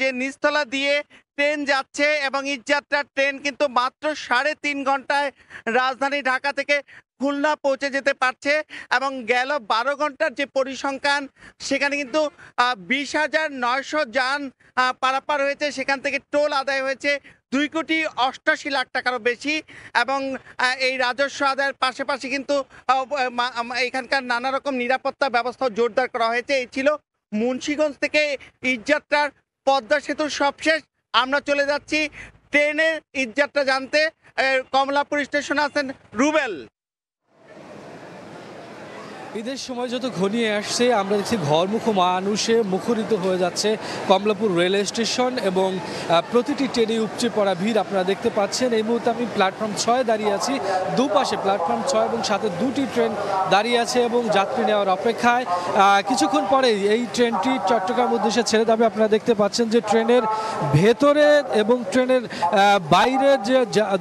যে নিচতলা দিয়ে ট্রেন যাচ্ছে এবং ঈদযাত্রার ট্রেন কিন্তু মাত্র 3.5 ঘন্টায় রাজধানী ঢাকা থেকে খুলনা পৌঁছে যেতে পারছে এবং গেল 12 ঘন্টার যে পরিসংখ্যান সেখানে কিন্তু 20,900 যান পারাপার হয়েছে। সেখান থেকে টোল আদায় হয়েছে 2,88,00,000 টাকারও বেশি এবং এই রাজস্ব আদায়ের পাশাপাশি কিন্তু এখানকার নানা রকম নিরাপত্তা ব্যবস্থা জোরদার করা হয়েছে। এই ছিল মুন্সিগঞ্জ থেকে ঈদযাত্রার পদ্মা সেতুর সবশেষ। আমরা চলে যাচ্ছি ট্রেনের ঈদযাত্রা জানতে। কমলাপুর স্টেশনে আছেন রুবেল। ঈদের সময় যত ঘনিয়ে আসছে আমরা দেখছি ঘরমুখো মানুষে মুখরিত হয়ে যাচ্ছে কমলাপুর রেল স্টেশন এবং প্রতিটি ট্রেনে উপচে পড়া ভিড় আপনারা দেখতে পাচ্ছেন। এই মুহূর্তে আমি প্ল্যাটফর্ম 6 দাঁড়িয়ে আছি। দুপাশে প্ল্যাটফর্ম 6 এবং সাথে 2টি ট্রেন দাঁড়িয়ে আছে এবং যাত্রী নেওয়ার অপেক্ষায়। কিছুক্ষণ পরে এই ট্রেনটি চট্টগ্রাম উদ্দেশ্যে ছেড়ে যাবে। আপনারা দেখতে পাচ্ছেন যে ট্রেনের ভেতরে এবং ট্রেনের বাইরের যে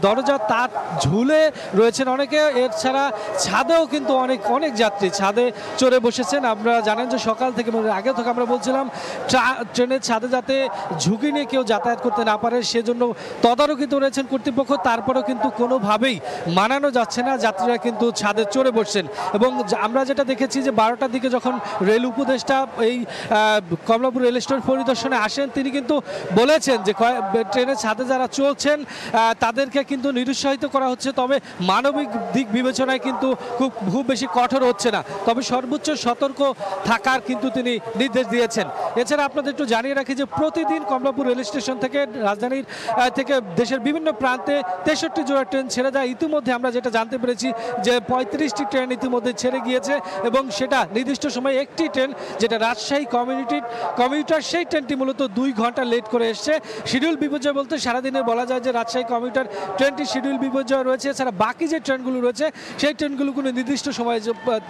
দরজা তার ঝুলে রয়েছেন অনেকে। এছাড়া ছাদেও কিন্তু অনেক যাত্রী ছাদে চড়ে বসেছেন। আপনারা জানেন যে সকাল থেকে আগে থেকে আমরা বলছিলাম ট্রেনের ছাদে যাতে ঝুঁকি নিয়ে কেউ যাতায়াত করতে না পারে সেজন্য তদারকিতে রয়েছেন কর্তৃপক্ষ। তারপরেও কিন্তু কোনোভাবেই মানানো যাচ্ছে না, যাত্রীরা কিন্তু ছাদে চড়ে বসছেন। এবং আমরা যেটা দেখেছি যে 12টার দিকে যখন রেল উপদেষ্টা এই কমলাপুর রেল স্টেশন পরিদর্শনে আসেন তিনি কিন্তু বলেছেন যে ট্রেনের ছাদে যারা চলছেন তাদেরকে কিন্তু নিরুৎসাহিত করা হচ্ছে, তবে মানবিক দিক বিবেচনায় কিন্তু খুব বেশি কঠোর হচ্ছে না, তবে সর্বোচ্চ সতর্ক থাকার কিন্তু তিনি নির্দেশ দিয়েছেন। এছাড়া আপনাদের একটু জানিয়ে রাখি যে প্রতিদিন কমলাপুর রেল স্টেশন থেকে রাজধানীর থেকে দেশের বিভিন্ন প্রান্তে 63 জোড়া ট্রেন ছেড়ে যায়। ইতিমধ্যে আমরা যেটা জানতে পেরেছি যে 35টি ট্রেন ইতিমধ্যে ছেড়ে গিয়েছে এবং সেটা নির্দিষ্ট সময়ে একটি ট্রেন যেটা রাজশাহী কমিউটার সেই ট্রেনটি মূলত 2 ঘন্টা লেট করে এসছে। শিডিউল বিপর্যয় বলতে সারাদিনে বলা যায় যে রাজশাহী কমিউটার ট্রেনটি শিডিউল বিপর্যয় রয়েছে। এছাড়া বাকি যে ট্রেনগুলো রয়েছে সেই ট্রেনগুলো কোনো নির্দিষ্ট সময়ে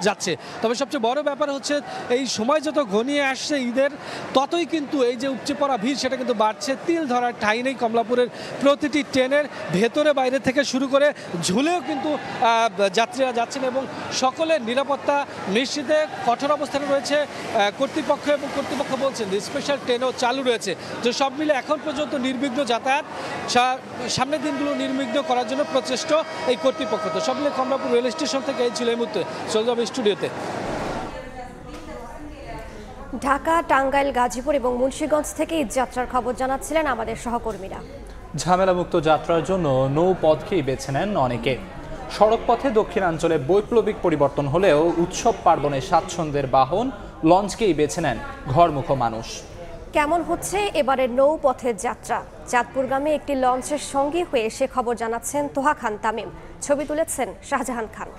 যাচ্ছে। তবে সবচেয়ে বড় ব্যাপার হচ্ছে এই সময় যত ঘনিয়ে আসছে ঈদের ততই কিন্তু এই যে উপচে পড়া ভিড় সেটা কিন্তু বাড়ছে। তিল ধরার ঠাঁই নেই কমলাপুরের প্রতিটি ট্রেনের ভেতরে বাইরে থেকে শুরু করে ঝুলেও কিন্তু যাত্রীরা যাচ্ছেন এবং সকলের নিরাপত্তা নিশ্চিতে কঠোর অবস্থানে রয়েছে কর্তৃপক্ষ এবং কর্তৃপক্ষ বলছেন যে স্পেশাল ট্রেনও চালু রয়েছে। তো সব মিলে এখন পর্যন্ত নির্বিঘ্ন যাতায়াত, সামনের দিনগুলো নির্বিঘ্ন করার জন্য প্রচেষ্ট এই কর্তৃপক্ষ। তো সব মিলে কমলাপুর রেল স্টেশন থেকে এই ছিল এই মুহূর্তে। চলে যাবে স্টুডিওতে। ঢাকা, টাঙ্গাইল, গাজীপুর এবং মুন্সিগঞ্জ থেকে ঈদযাত্রার খবর জানাচ্ছিলেন আমাদের সহকর্মীরা। ঝামেলামুক্ত যাত্রার জন্য নৌপথকেই বেছে নেন অনেকে। সড়কপথে দক্ষিণাঞ্চলে বৈপ্লবিক পরিবর্তন হলেও উৎসব পার্বণে স্বাচ্ছন্দ্যের বাহন লঞ্চকেই বেছে নেন ঘরমুখো মানুষ। কেমন হচ্ছে এবারের নৌপথের যাত্রা? চাঁদপুরগামী একটি লঞ্চের সঙ্গী হয়ে সে খবর জানাচ্ছেন তোহা খান তামিম। ছবি তুলেছেন শাহজাহান খান।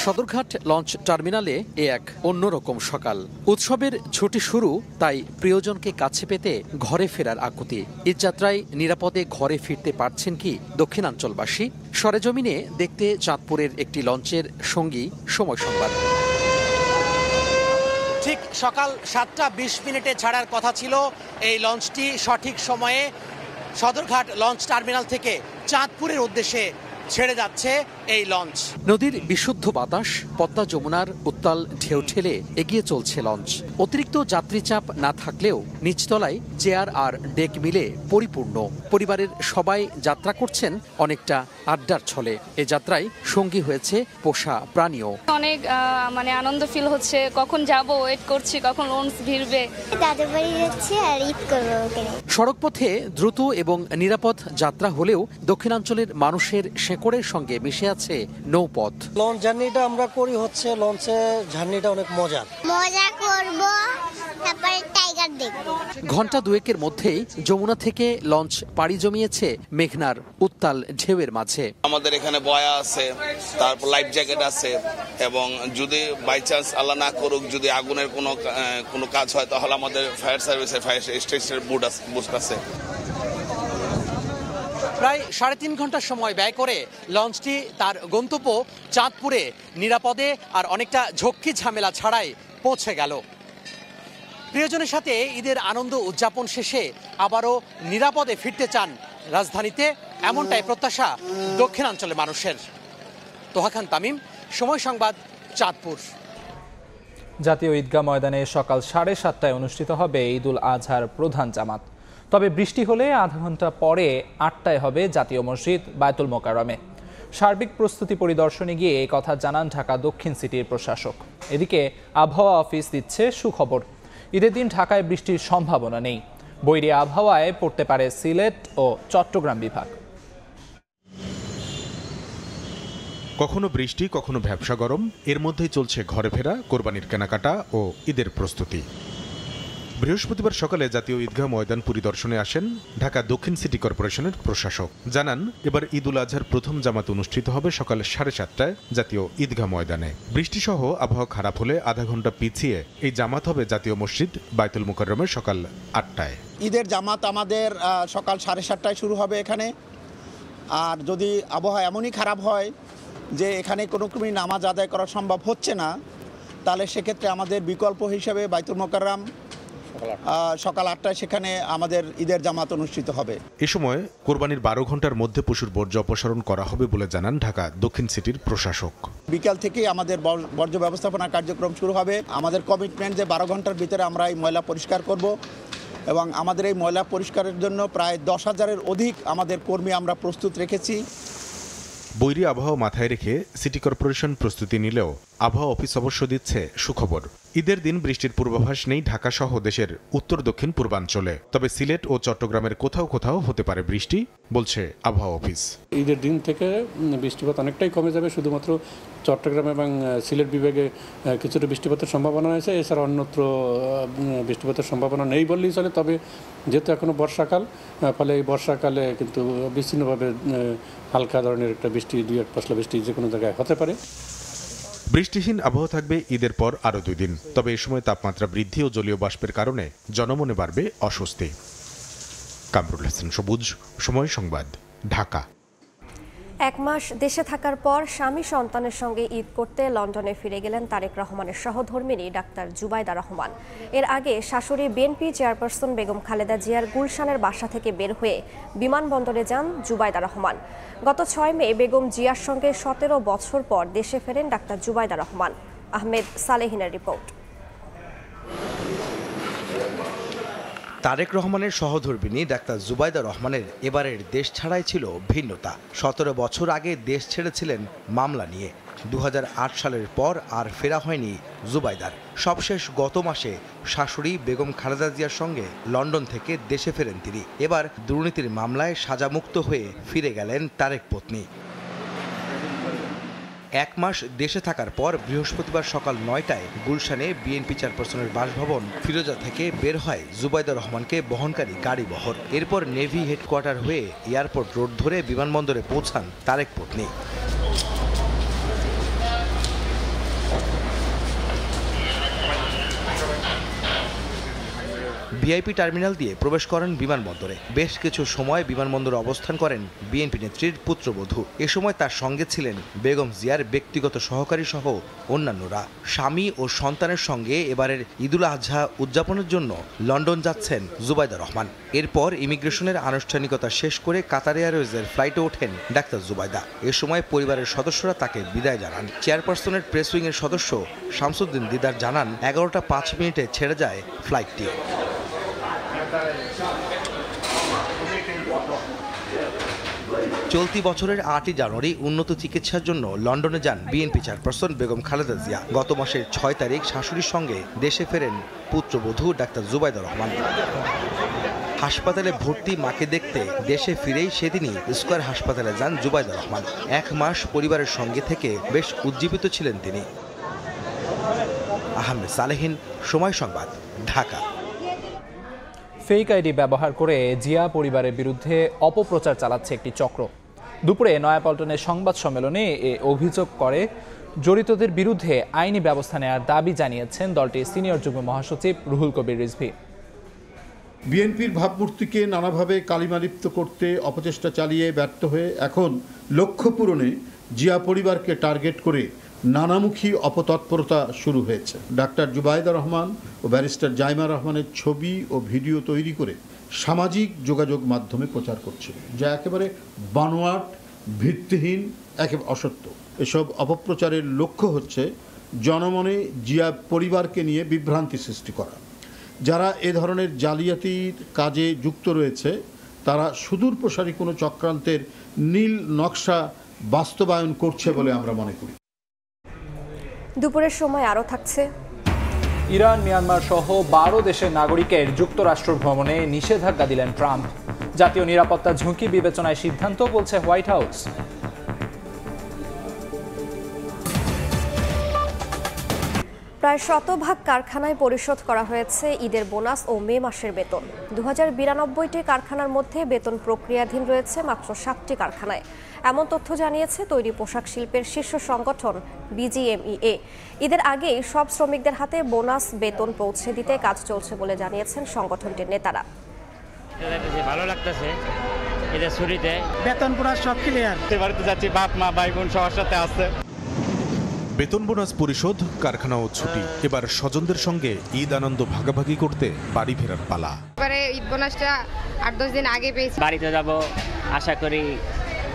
সদরঘাট লঞ্চ টার্মিনালে এ এক অন্যরকম সকাল। উৎসবের ছুটি শুরু, তাই প্রিয়জনকে কাছে পেতে ঘরে ফেরার আকুতি। ঈদযাত্রায় নিরাপদে ঘরে ফিরতে পারছেন কি দক্ষিণাঞ্চলবাসী? সরেজমিনে দেখতে চাঁদপুরের একটি লঞ্চের সঙ্গী সময় সংবাদ। ঠিক সকাল 7টা 20 মিনিটে ছাড়ার কথা ছিল এই লঞ্চটি সঠিক সময়ে সদরঘাট লঞ্চ টার্মিনাল থেকে চাঁদপুরের উদ্দেশ্যে ছেড়ে যাচ্ছে এই লঞ্চ। নদীর বিশুদ্ধ বাতাস, পদ্মা যমুনার উত্তাল ঢেউ ঠেলে এগিয়ে চলছে লঞ্চ। অতিরিক্ত যাত্রী চাপ না থাকলেও নিচতলায় চেয়ার আর ডেক মিলে পরিপূর্ণ। পরিবারের সবাই যাত্রা করছেন অনেকটা আড্ডার ছলে। এ যাত্রায় সঙ্গী হয়েছে পোষা প্রাণীও। অনেক মানে আনন্দ ফিল হচ্ছে, কখন যাব ওয়েট করছি, কখন লঞ্চ ভিড়বে। দাদুর বাড়ি যাচ্ছি আর ঈদ করবো ওখানে। সড়কপথে দ্রুত এবং নিরাপদ যাত্রা হলেও দক্ষিণাঞ্চলের মানুষের শেকড়ের সঙ্গে মিশে আছে নৌপথ। লঞ্চ জার্নিটা আমরা করি হচ্ছে লঞ্চে জার্নিটা অনেক মজা করব, তারপরে টাইগার দেখব। ঘন্টা দুয়েকের মধ্যেই যমুনা থেকে লঞ্চ পাড়ি জমিয়েছে মেঘনার উত্তাল ঢেউয়ের মাঝে। আমাদের এখানে বয়া আছে, তারপর লাইফ জ্যাকেট আছে, এবং যদি বাই চান্স আল্লাহ না করুক যদি আগুনের কোনো কাজ হয় তাহলে আমাদের ফায়ার সার্ভিসের ফায়ার স্টেশনের বুস্ট আছে। প্রায় 3.5 ঘন্টা সময় ব্যয় করে লঞ্চটি তার গন্তব্য চাঁদপুরে নিরাপদে আর অনেকটা ঝক্কি ঝামেলা ছাড়াই পৌঁছে গেল। প্রিয়জনের সাথে ঈদের আনন্দ উদযাপন শেষে আবারও নিরাপদে ফিরতে চান রাজধানীতে, এমনটাই প্রত্যাশা দক্ষিণাঞ্চলের মানুষের। তোহা খান তামিম, সময় সংবাদ, চাঁদপুর। জাতীয় ঈদগাহ ময়দানে সকাল 7:30টায় অনুষ্ঠিত হবে ঈদুল আজহার প্রধান জামাত। তবে বৃষ্টি হলে আধা ঘন্টা পরে 8টায় হবে জাতীয় মসজিদ বায়তুল মোকাররমে। সার্বিক প্রস্তুতি পরিদর্শনে গিয়ে এই কথা জানান ঢাকা দক্ষিণ সিটির প্রশাসক। এদিকে আবহাওয়া অফিস দিচ্ছে সুখবর, ঈদের দিন ঢাকায় বৃষ্টির সম্ভাবনা নেই। বৈরী আবহাওয়ায় পড়তে পারে সিলেট ও চট্টগ্রাম বিভাগ। কখনো বৃষ্টি, কখনো ভ্যাপসা গরম, এর মধ্যেই চলছে ঘরে ফেরা, কোরবানির কেনাকাটা ও ঈদের প্রস্তুতি। বৃহস্পতিবার সকালে জাতীয় ঈদগাহ ময়দান পরিদর্শনে আসেন ঢাকা দক্ষিণ সিটি কর্পোরেশনের প্রশাসক। জানান, এবার ঈদুল আজহার প্রথম জামাত অনুষ্ঠিত হবে সকাল 7:30টায় জাতীয় ঈদগাহ ময়দানে। বৃষ্টিসহ আবহাওয়া খারাপ হলে আধা ঘন্টা পিছিয়ে এই জামাত হবে জাতীয় মসজিদ বায়তুল মোকাররমে সকাল 8টায়। ঈদের জামাত আমাদের সকাল 7:30টায় শুরু হবে এখানে। আর যদি আবহাওয়া এমনই খারাপ হয় যে এখানে কোনো ক্রমেই নামাজ আদায় করা সম্ভব হচ্ছে না, তাহলে সেক্ষেত্রে আমাদের বিকল্প হিসেবে বায়তুল মোকাররম সকাল 8টায় সেখানে আমাদের ঈদের জামাত অনুষ্ঠিত হবে। এ সময় কোরবানির 12 ঘন্টার মধ্যে পশুর বর্জ্য অপসারণ করা হবে বলে জানান ঢাকা দক্ষিণ সিটির প্রশাসক। বিকাল থেকেই আমাদের বর্জ্য ব্যবস্থাপনা কার্যক্রম শুরু হবে। আমাদের কমিটমেন্ট যে 12 ঘন্টার ভিতরে আমরা এই ময়লা পরিষ্কার করব, এবং আমাদের এই ময়লা পরিষ্কারের জন্য প্রায় 10,000-এর অধিক আমাদের কর্মী আমরা প্রস্তুত রেখেছি। বৈরী আবহাওয়া মাথায় রেখে সিটি কর্পোরেশন প্রস্তুতি নিলেও আবহাওয়া অফিস অবশ্য দিচ্ছে সুখবর। ঈদের দিন বৃষ্টির পূর্বাভাস নেই ঢাকা সহ দেশের উত্তর দক্ষিণ পূর্বাঞ্চলে, তবে সিলেট ও চট্টগ্রামের কোথাও কোথাও হতে পারে বৃষ্টি, বলছে আবহাওয়া অফিস। ঈদের দিন থেকে বৃষ্টিপাত অনেকটাই কমে যাবে, শুধুমাত্র চট্টগ্রাম এবং সিলেট বিভাগে কিছুটা বৃষ্টিপাতের সম্ভাবনা আছে, এছাড়া অন্যত্র বৃষ্টিপাতের সম্ভাবনা নেই বললেই চলে। তবে যেহেতু এখনো বর্ষাকাল, ফলে এই বর্ষাকালে কিন্তু বিচ্ছিন্নভাবে হালকা ধরনের একটা বৃষ্টি, 2-1 পশলা বৃষ্টি যে কোনো জায়গায় হতে পারে। বৃষ্টিহীন আবহাওয়া থাকবে ঈদের পর আরও 2 দিন। তবে এই সময় তাপমাত্রা বৃদ্ধি ও জলীয় বাষ্পের কারণে জনমনে বাড়বে অস্বস্তি। কামরুল হাসান সবুজ, সময় সংবাদ, ঢাকা। 1 মাস দেশে থাকার পর স্বামী সন্তানের সঙ্গে ঈদ করতে লন্ডনে ফিরে গেলেন তারেক রহমানের সহধর্মিণী ডাক্তার জুবাইদা রহমান। এর আগে শাশুড়ি বিএনপি চেয়ারপারসন বেগম খালেদা জিয়ার গুলশানের বাসা থেকে বের হয়ে বিমানবন্দরে যান জুবাইদা রহমান। গত 6 মে বেগম জিয়ার সঙ্গে 17 বছর পর দেশে ফেরেন ডাক্তার জুবাইদা রহমান। আহমেদ সালেহিনের রিপোর্ট। তারেক রহমানের সহধর্মিণী ডাক্তার জুবাইদা রহমানের এবারের দেশ ছাড়াই ছিল ভিন্নতা। 17 বছর আগে দেশ ছেড়েছিলেন মামলা নিয়ে। 2008 সালের পর আর ফেরা হয়নি জুবাইদার। সবশেষ গত মাসে শাশুড়ি বেগম খালেদা জিয়ার সঙ্গে লন্ডন থেকে দেশে ফেরেন তিনি। এবার দুর্নীতির মামলায় সাজামুক্ত হয়ে ফিরে গেলেন তারেক পত্নী। 1 মাস দেশে থাকার পর বৃহস্পতিবার সকাল 9টায় গুলশানে বিএনপি চেয়ারপারসনের বাসভবন ফিরোজা থেকে বের হয় জুবাইদা রহমানকে বহনকারী গাড়িবহর। এরপর নেভি হেডকোয়ার্টার হয়ে এয়ারপোর্ট রোড ধরে বিমানবন্দরে পৌঁছান তারেক পত্নী। ভিআইপি টার্মিনাল দিয়ে প্রবেশ করেন বিমানবন্দরে। বেশ কিছু সময় বিমানবন্দরে অবস্থান করেন বিএনপি নেত্রীর পুত্রবধূ। এ সময় তার সঙ্গে ছিলেন বেগম জিয়ার ব্যক্তিগত সহকারী সহ অন্যান্যরা। স্বামী ও সন্তানের সঙ্গে এবারের ঈদুল আজহা উদযাপনের জন্য লন্ডন যাচ্ছেন জুবাইদা রহমান। এরপর ইমিগ্রেশনের আনুষ্ঠানিকতা শেষ করে কাতার এয়ারওয়েজের ফ্লাইটে ওঠেন ডাক্তার জুবাইদা। এ সময় পরিবারের সদস্যরা তাকে বিদায় জানান। চেয়ারপারসনের প্রেস উইংয়ের সদস্য শামসুদ্দিন দিদার জানান 11টা 5 মিনিটে ছেড়ে যায় ফ্লাইটটি। চলতি বছরের 8ই জানুয়ারি উন্নত চিকিৎসার জন্য লন্ডনে যান বিএনপি চেয়ারপারসন বেগম খালেদা জিয়া। গত মাসের 6 তারিখ শাশুড়ির সঙ্গে দেশে ফেরেন পুত্রবধূ ডাক্তার জুবাইদা রহমান। হাসপাতালে ভর্তি মাকে দেখতে দেশে ফিরেই সেদিনই স্কয়ার হাসপাতালে যান জুবাইদা রহমান। 1 মাস পরিবারের সঙ্গে থেকে বেশ উজ্জীবিত ছিলেন তিনি। আহমেদ সালেহিন, সময় সংবাদ, ঢাকা। ফেক আইডি ব্যবহার করে জিয়া পরিবারের বিরুদ্ধে অপপ্রচার চালাচ্ছে একটি চক্র। দুপুরে নয়াপল্টনের সংবাদ সম্মেলনে এ অভিযোগ করে জড়িতদের বিরুদ্ধে আইনি ব্যবস্থা নেওয়ার দাবি জানিয়েছেন দলটির সিনিয়র যুগ্ম মহাসচিব রুহুল কবির রিজভী। বিএনপির ভাবমূর্তিকে নানাভাবে কালিমালিপ্ত করতে অপচেষ্টা চালিয়ে ব্যর্থ হয়ে এখন লক্ষ্য পূরণে জিয়া পরিবারকে টার্গেট করে নানামুখী অপতৎপরতা শুরু হয়েছে। ডাক্তার জুবাইদা রহমান ও ব্যারিস্টার জাইমা রহমানের ছবি ও ভিডিও তৈরি করে সামাজিক যোগাযোগ মাধ্যমে প্রচার করছে, যা একেবারে বানোয়াট, ভিত্তিহীন, একেবারে অসত্য। এসব অপপ্রচারের লক্ষ্য হচ্ছে জনমনে জিয়া পরিবারকে নিয়ে বিভ্রান্তি সৃষ্টি করা। যারা এ ধরনের জালিয়াতির কাজে যুক্ত রয়েছে তারা সুদূর প্রসারী কোনো চক্রান্তের নীল নকশা বাস্তবায়ন করছে বলে আমরা মনে করি। দুপুরের সময় আরও থাকছে। ইরান, মিয়ানমার সহ 12 দেশের নাগরিকের যুক্তরাষ্ট্র ভ্রমণে নিষেধাজ্ঞা দিলেন ট্রাম্প। জাতীয় নিরাপত্তা ঝুঁকি বিবেচনায় সিদ্ধান্ত, বলছে হোয়াইট হাউস। প্রায় 100 কারখানায় পরিশোধ করা হয়েছে ঈদের বোনাস ও মে মাসের বেতন। 2092টি কারখানার মধ্যে বেতন প্রক্রিয়াধীন রয়েছে মাত্র 7টি কারখানায়। এমন তথ্য জানিয়েছে তৈরি পোশাক শিল্পের শীর্ষ সংগঠন বিজিএমইএ। ঈদের আগেই সব শ্রমিকদের হাতে বোনাস বেতন পৌঁছে দিতে কাজ চলছে বলে জানিয়েছেন সংগঠনটির নেতারা। ভালো লাগতেছে ঈদের ছুটিতে, বেতন পুরো সব ক্লিয়ার। বাড়িতে যাচ্ছি, বাপ মা ভাই বোন সবার সাথে আছে। বেতন বোনাস পরিশোধ, কারখানা ও ছুটি, এবার স্বজনদের সঙ্গে ঈদ আনন্দ ভাগাভাগি করতে বাড়ি ফেরার পালা। এবারে ঈদ বোনাসটা 8-10 দিন আগে পেয়েছি। বাড়িতে যাব, আশা করি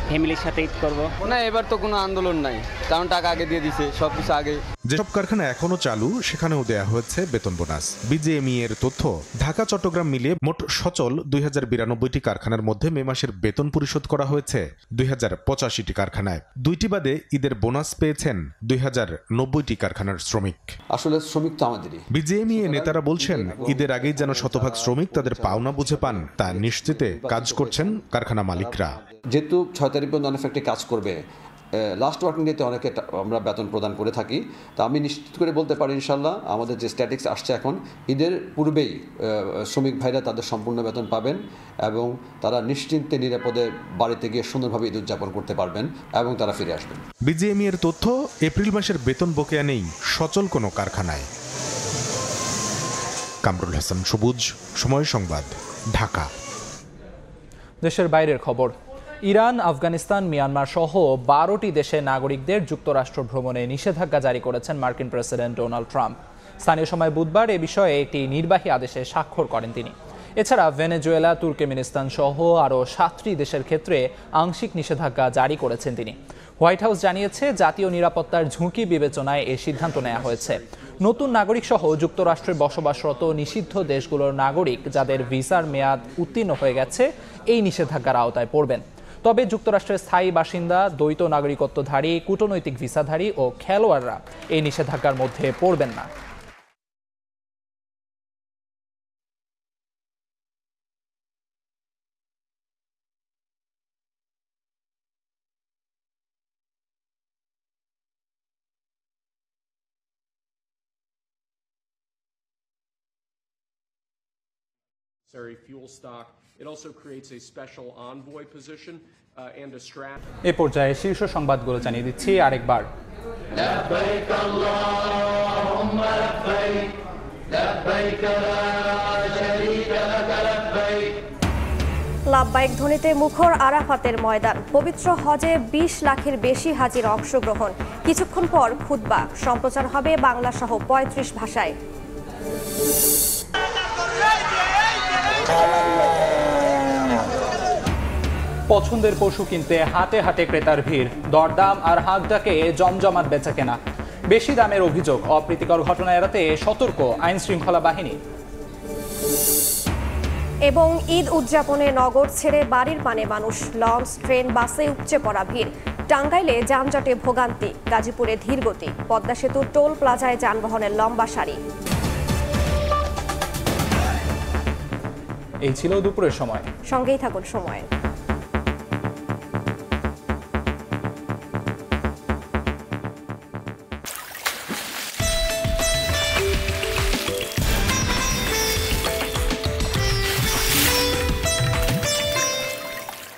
ফ্যামিলির সাথে ঈদ করব। না, এবার তো কোনো আন্দোলন নাই, কারণ টাকা আগে দিয়ে দিছে, সবকিছু আগে। যেসব কারখানা এখনো চালু সেখানেও দেয়া হয়েছে বেতন বোনাস। বিজিএমই এর তথ্য, ঢাকা চট্টগ্রাম মিলিয়ে মোট সচল 2092টি কারখানার মধ্যে মে মাসের বেতন পরিশোধ করা হয়েছে 2085টি কারখানায়। 2টি বাদে ঈদের বোনাস পেয়েছেন 2090টি কারখানার শ্রমিক। আসলে শ্রমিক তো আমাদেরই। বিজিএমই এর নেতারা বলছেন ঈদের আগেই যেন শতভাগ শ্রমিক তাদের পাওনা বুঝে পান তা নিশ্চিতে কাজ করছেন কারখানা মালিকরা। যেহেতু 6 তারিখ পর্যন্ত অনেক ফ্যাক্টরি কাজ করবে, লাস্ট ওয়ার্কিং ডেতে অনেকে আমরা বেতন প্রদান করে থাকি। তা আমি নিশ্চিত করে বলতে পারি ইনশাল্লাহ আমাদের যে স্ট্যাটিক্স আসছে এখন, ঈদের পূর্বেই শ্রমিক ভাইরা তাদের সম্পূর্ণ বেতন পাবেন এবং তারা নিশ্চিন্তে নিরাপদে বাড়িতে গিয়ে সুন্দরভাবে ঈদ উদযাপন করতে পারবেন এবং তারা ফিরে আসবেন। বিজিএমই এর তথ্য, এপ্রিল মাসের বেতন বকেয়া নেই সচল কোনো কারখানায়। কামরুল হাসান সবুজ, সময় সংবাদ, ঢাকা। দেশের বাইরের খবর। ইরান, আফগানিস্তান, মিয়ানমার সহ 12টি দেশের নাগরিকদের যুক্তরাষ্ট্র ভ্রমণে নিষেধাজ্ঞা জারি করেছেন মার্কিন প্রেসিডেন্ট ডোনাল্ড ট্রাম্প। স্থানীয় সময় বুধবার এ বিষয়ে একটি নির্বাহী আদেশে স্বাক্ষর করেন তিনি। এছাড়া ভেনেজুয়েলা, তুর্কমেনিস্তান সহ আরও 7টি দেশের ক্ষেত্রে আংশিক নিষেধাজ্ঞা জারি করেছেন তিনি। হোয়াইট হাউস জানিয়েছে জাতীয় নিরাপত্তার ঝুঁকি বিবেচনায় এই সিদ্ধান্ত নেওয়া হয়েছে। নতুন নাগরিক সহ যুক্তরাষ্ট্রে বসবাসরত নিষিদ্ধ দেশগুলোর নাগরিক যাদের ভিসার মেয়াদ উত্তীর্ণ হয়ে গেছে এই নিষেধাজ্ঞার আওতায় পড়বেন। তবে যুক্তরাষ্ট্রের স্থায়ী বাসিন্দা, দ্বৈত নাগরিকত্বধারী, কূটনৈতিক ভিসাধারী ও খেলোয়াড়রা এই নিষেধাজ্ঞার মধ্যে পড়বেন না। fuel stock. It also creates a special envoy position and a strap. এ পর্যায়ে শীর্ষ সংবাদগুলো জানিয়ে দিচ্ছি আরেকবার। لبيك اللهم لبيك لبيك لا شريك লাব্বাইক ধ্বনিতে মুখর আরাফাতের ময়দান। পবিত্র হজে 20 লাখের বেশি হাজির অংশগ্রহণ। কিছুক্ষণ পর খুতবা সম্প্রচার হবে বাংলা সহ 35 ভাষায়। পছন্দের পশু কিনতে হাটে হাটে ক্রেতার ভিড়, দরদাম আর হাঁক ডাকে জমজমাট বেচাকেনা। বেশি দামের অভিযোগ, অপ্রীতিকর ঘটনা এড়াতে সতর্ক আইন শৃঙ্খলা বাহিনী। এবং ঈদ উদযাপনে নগর ছেড়ে বাড়ির পানে মানুষ, লঞ্চ, ট্রেন, বাসে উপচে পড়া ভিড়। টাঙ্গাইলে যানজটে ভোগান্তি, গাজীপুরে ধীরগতি, পদ্মা সেতুর টোল প্লাজায় যানবাহনের লম্বা সারি। এই ছিল দুপুরের সময়। সঙ্গেই থাকুন সময়।